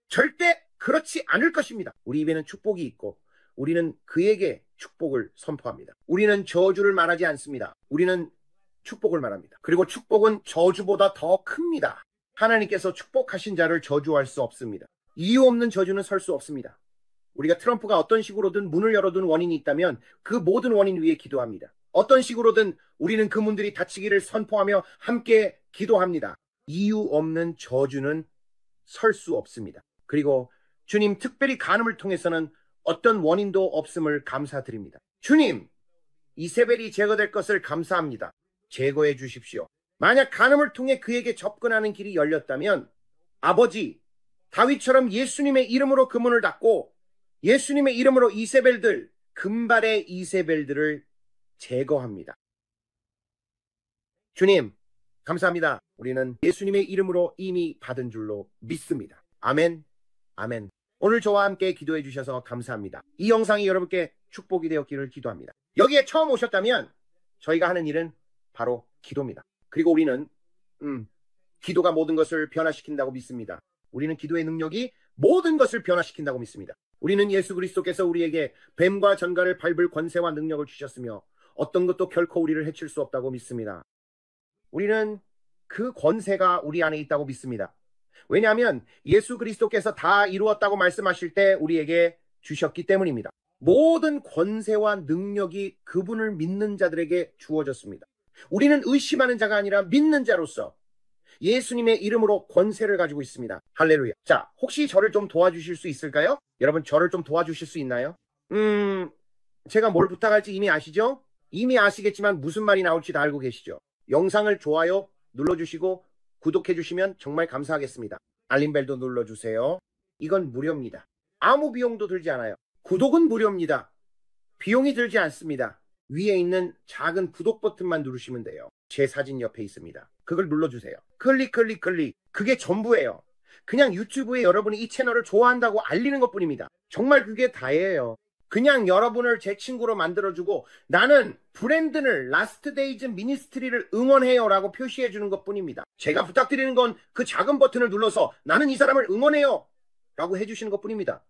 절대 그렇지 않을 것입니다. 우리 입에는 축복이 있고 우리는 그에게 축복을 선포합니다. 우리는 저주를 말하지 않습니다. 우리는 축복을 말합니다. 그리고 축복은 저주보다 더 큽니다. 하나님께서 축복하신 자를 저주할 수 없습니다. 이유 없는 저주는 설 수 없습니다. 우리가 트럼프가 어떤 식으로든 문을 열어둔 원인이 있다면 그 모든 원인 위에 기도합니다. 어떤 식으로든 우리는 그 문들이 닫히기를 선포하며 함께 기도합니다. 이유 없는 저주는 설 수 없습니다. 그리고 주님, 특별히 간음을 통해서는 어떤 원인도 없음을 감사드립니다. 주님, 이세벨이 제거될 것을 감사합니다. 제거해 주십시오. 만약 간음을 통해 그에게 접근하는 길이 열렸다면 아버지, 다윗처럼 예수님의 이름으로 그 문을 닫고 예수님의 이름으로 이세벨들, 금발의 이세벨들을 제거합니다. 주님, 감사합니다. 우리는 예수님의 이름으로 이미 받은 줄로 믿습니다. 아멘, 아멘. 오늘 저와 함께 기도해 주셔서 감사합니다. 이 영상이 여러분께 축복이 되었기를 기도합니다. 여기에 처음 오셨다면 저희가 하는 일은 바로 기도입니다. 그리고 우리는 기도가 모든 것을 변화시킨다고 믿습니다. 우리는 기도의 능력이 모든 것을 변화시킨다고 믿습니다. 우리는 예수 그리스도께서 우리에게 뱀과 전갈을 밟을 권세와 능력을 주셨으며 어떤 것도 결코 우리를 해칠 수 없다고 믿습니다. 우리는 그 권세가 우리 안에 있다고 믿습니다. 왜냐하면 예수 그리스도께서 다 이루었다고 말씀하실 때 우리에게 주셨기 때문입니다. 모든 권세와 능력이 그분을 믿는 자들에게 주어졌습니다. 우리는 의심하는 자가 아니라 믿는 자로서 예수님의 이름으로 권세를 가지고 있습니다. 할렐루야. 자, 혹시 저를 좀 도와주실 수 있을까요? 여러분, 저를 좀 도와주실 수 있나요? 제가 뭘 부탁할지 이미 아시죠? 이미 아시겠지만 무슨 말이 나올지 다 알고 계시죠? 영상을 좋아요 눌러주시고 구독해주시면 정말 감사하겠습니다. 알림벨도 눌러주세요. 이건 무료입니다. 아무 비용도 들지 않아요. 구독은 무료입니다. 비용이 들지 않습니다. 위에 있는 작은 구독 버튼만 누르시면 돼요. 제 사진 옆에 있습니다. 그걸 눌러주세요. 클릭. 그게 전부예요. 그냥 유튜브에 여러분이 이 채널을 좋아한다고 알리는 것뿐입니다. 정말 그게 다예요. 그냥 여러분을 제 친구로 만들어주고 나는 브랜든을 라스트 데이즈 미니스트리를 응원해요 라고 표시해주는 것뿐입니다. 제가 부탁드리는 건 그 작은 버튼을 눌러서 나는 이 사람을 응원해요 라고 해주시는 것뿐입니다.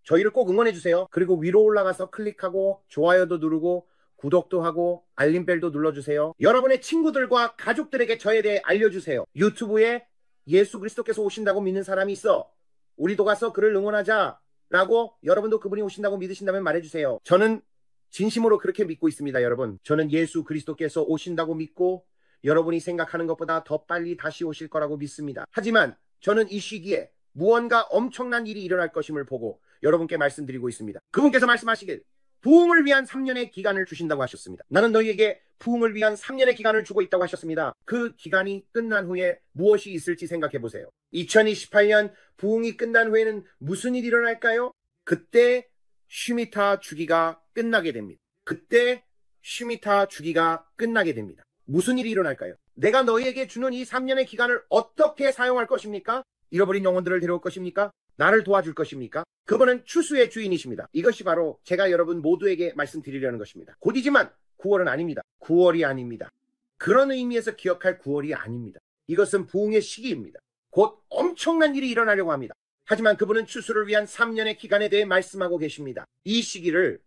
저희를 꼭 응원해주세요. 그리고 위로 올라가서 클릭하고 좋아요도 누르고 구독도 하고 알림벨도 눌러주세요. 여러분의 친구들과 가족들에게 저에 대해 알려주세요. 유튜브에 예수 그리스도께서 오신다고 믿는 사람이 있어. 우리도 가서 그를 응원하자 라고 여러분도 그분이 오신다고 믿으신다면 말해주세요. 저는 진심으로 그렇게 믿고 있습니다. 여러분, 저는 예수 그리스도께서 오신다고 믿고 여러분이 생각하는 것보다 더 빨리 다시 오실 거라고 믿습니다. 하지만 저는 이 시기에 무언가 엄청난 일이 일어날 것임을 보고 여러분께 말씀드리고 있습니다. 그분께서 말씀하시길 부흥을 위한 3년의 기간을 주신다고 하셨습니다. 나는 너희에게 부흥을 위한 3년의 기간을 주고 있다고 하셨습니다. 그 기간이 끝난 후에 무엇이 있을지 생각해 보세요. 2028년 부흥이 끝난 후에는 무슨 일이 일어날까요? 그때 슈미타 주기가 끝나게 됩니다. 그때 슈미타 주기가 끝나게 됩니다. 무슨 일이 일어날까요? 내가 너희에게 주는 이 3년의 기간을 어떻게 사용할 것입니까? 잃어버린 영혼들을 데려올 것입니까? 나를 도와줄 것입니까? 그분은 추수의 주인이십니다. 이것이 바로 제가 여러분 모두에게 말씀드리려는 것입니다. 곧이지만 9월은 아닙니다. 9월이 아닙니다. 그런 의미에서 기억할 9월이 아닙니다. 이것은 부흥의 시기입니다. 곧 엄청난 일이 일어나려고 합니다. 하지만 그분은 추수를 위한 3년의 기간에 대해 말씀하고 계십니다. 이 시기를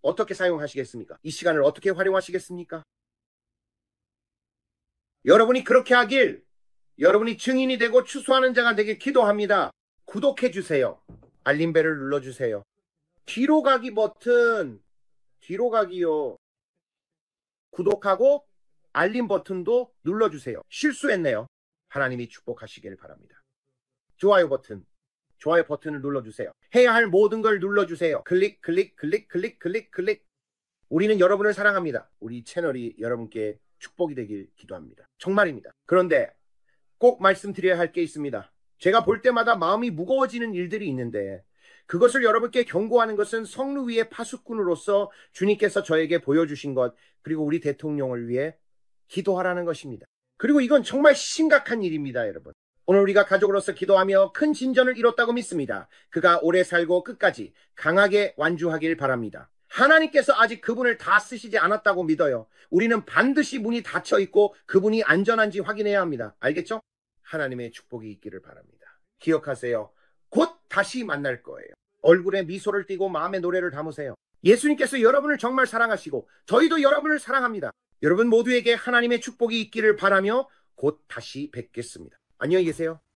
어떻게 사용하시겠습니까? 이 시간을 어떻게 활용하시겠습니까? 여러분이 그렇게 하길, 여러분이 증인이 되고 추수하는 자가 되길 기도합니다. 구독해주세요. 알림벨을 눌러주세요. 뒤로 가기 버튼 뒤로 가기요. 구독하고 알림 버튼도 눌러주세요. 실수했네요. 하나님이 축복하시길 바랍니다. 좋아요 버튼을 눌러주세요. 해야 할 모든 걸 눌러주세요. 클릭, 클릭, 클릭, 클릭, 클릭, 클릭. 우리는 여러분을 사랑합니다. 우리 채널이 여러분께 축복이 되길 기도합니다. 정말입니다. 그런데 꼭 말씀드려야 할 게 있습니다. 제가 볼 때마다 마음이 무거워지는 일들이 있는데 그것을 여러분께 경고하는 것은 성루 위의 파수꾼으로서 주님께서 저에게 보여주신 것, 그리고 우리 대통령을 위해 기도하라는 것입니다. 그리고 이건 정말 심각한 일입니다, 여러분. 오늘 우리가 가족으로서 기도하며 큰 진전을 이뤘다고 믿습니다. 그가 오래 살고 끝까지 강하게 완주하길 바랍니다. 하나님께서 아직 그분을 다 쓰시지 않았다고 믿어요. 우리는 반드시 문이 닫혀 있고 그분이 안전한지 확인해야 합니다. 알겠죠? 하나님의 축복이 있기를 바랍니다. 기억하세요. 곧 다시 만날 거예요. 얼굴에 미소를 띠고 마음의 노래를 담으세요. 예수님께서 여러분을 정말 사랑하시고 저희도 여러분을 사랑합니다. 여러분 모두에게 하나님의 축복이 있기를 바라며 곧 다시 뵙겠습니다. 안녕히 계세요.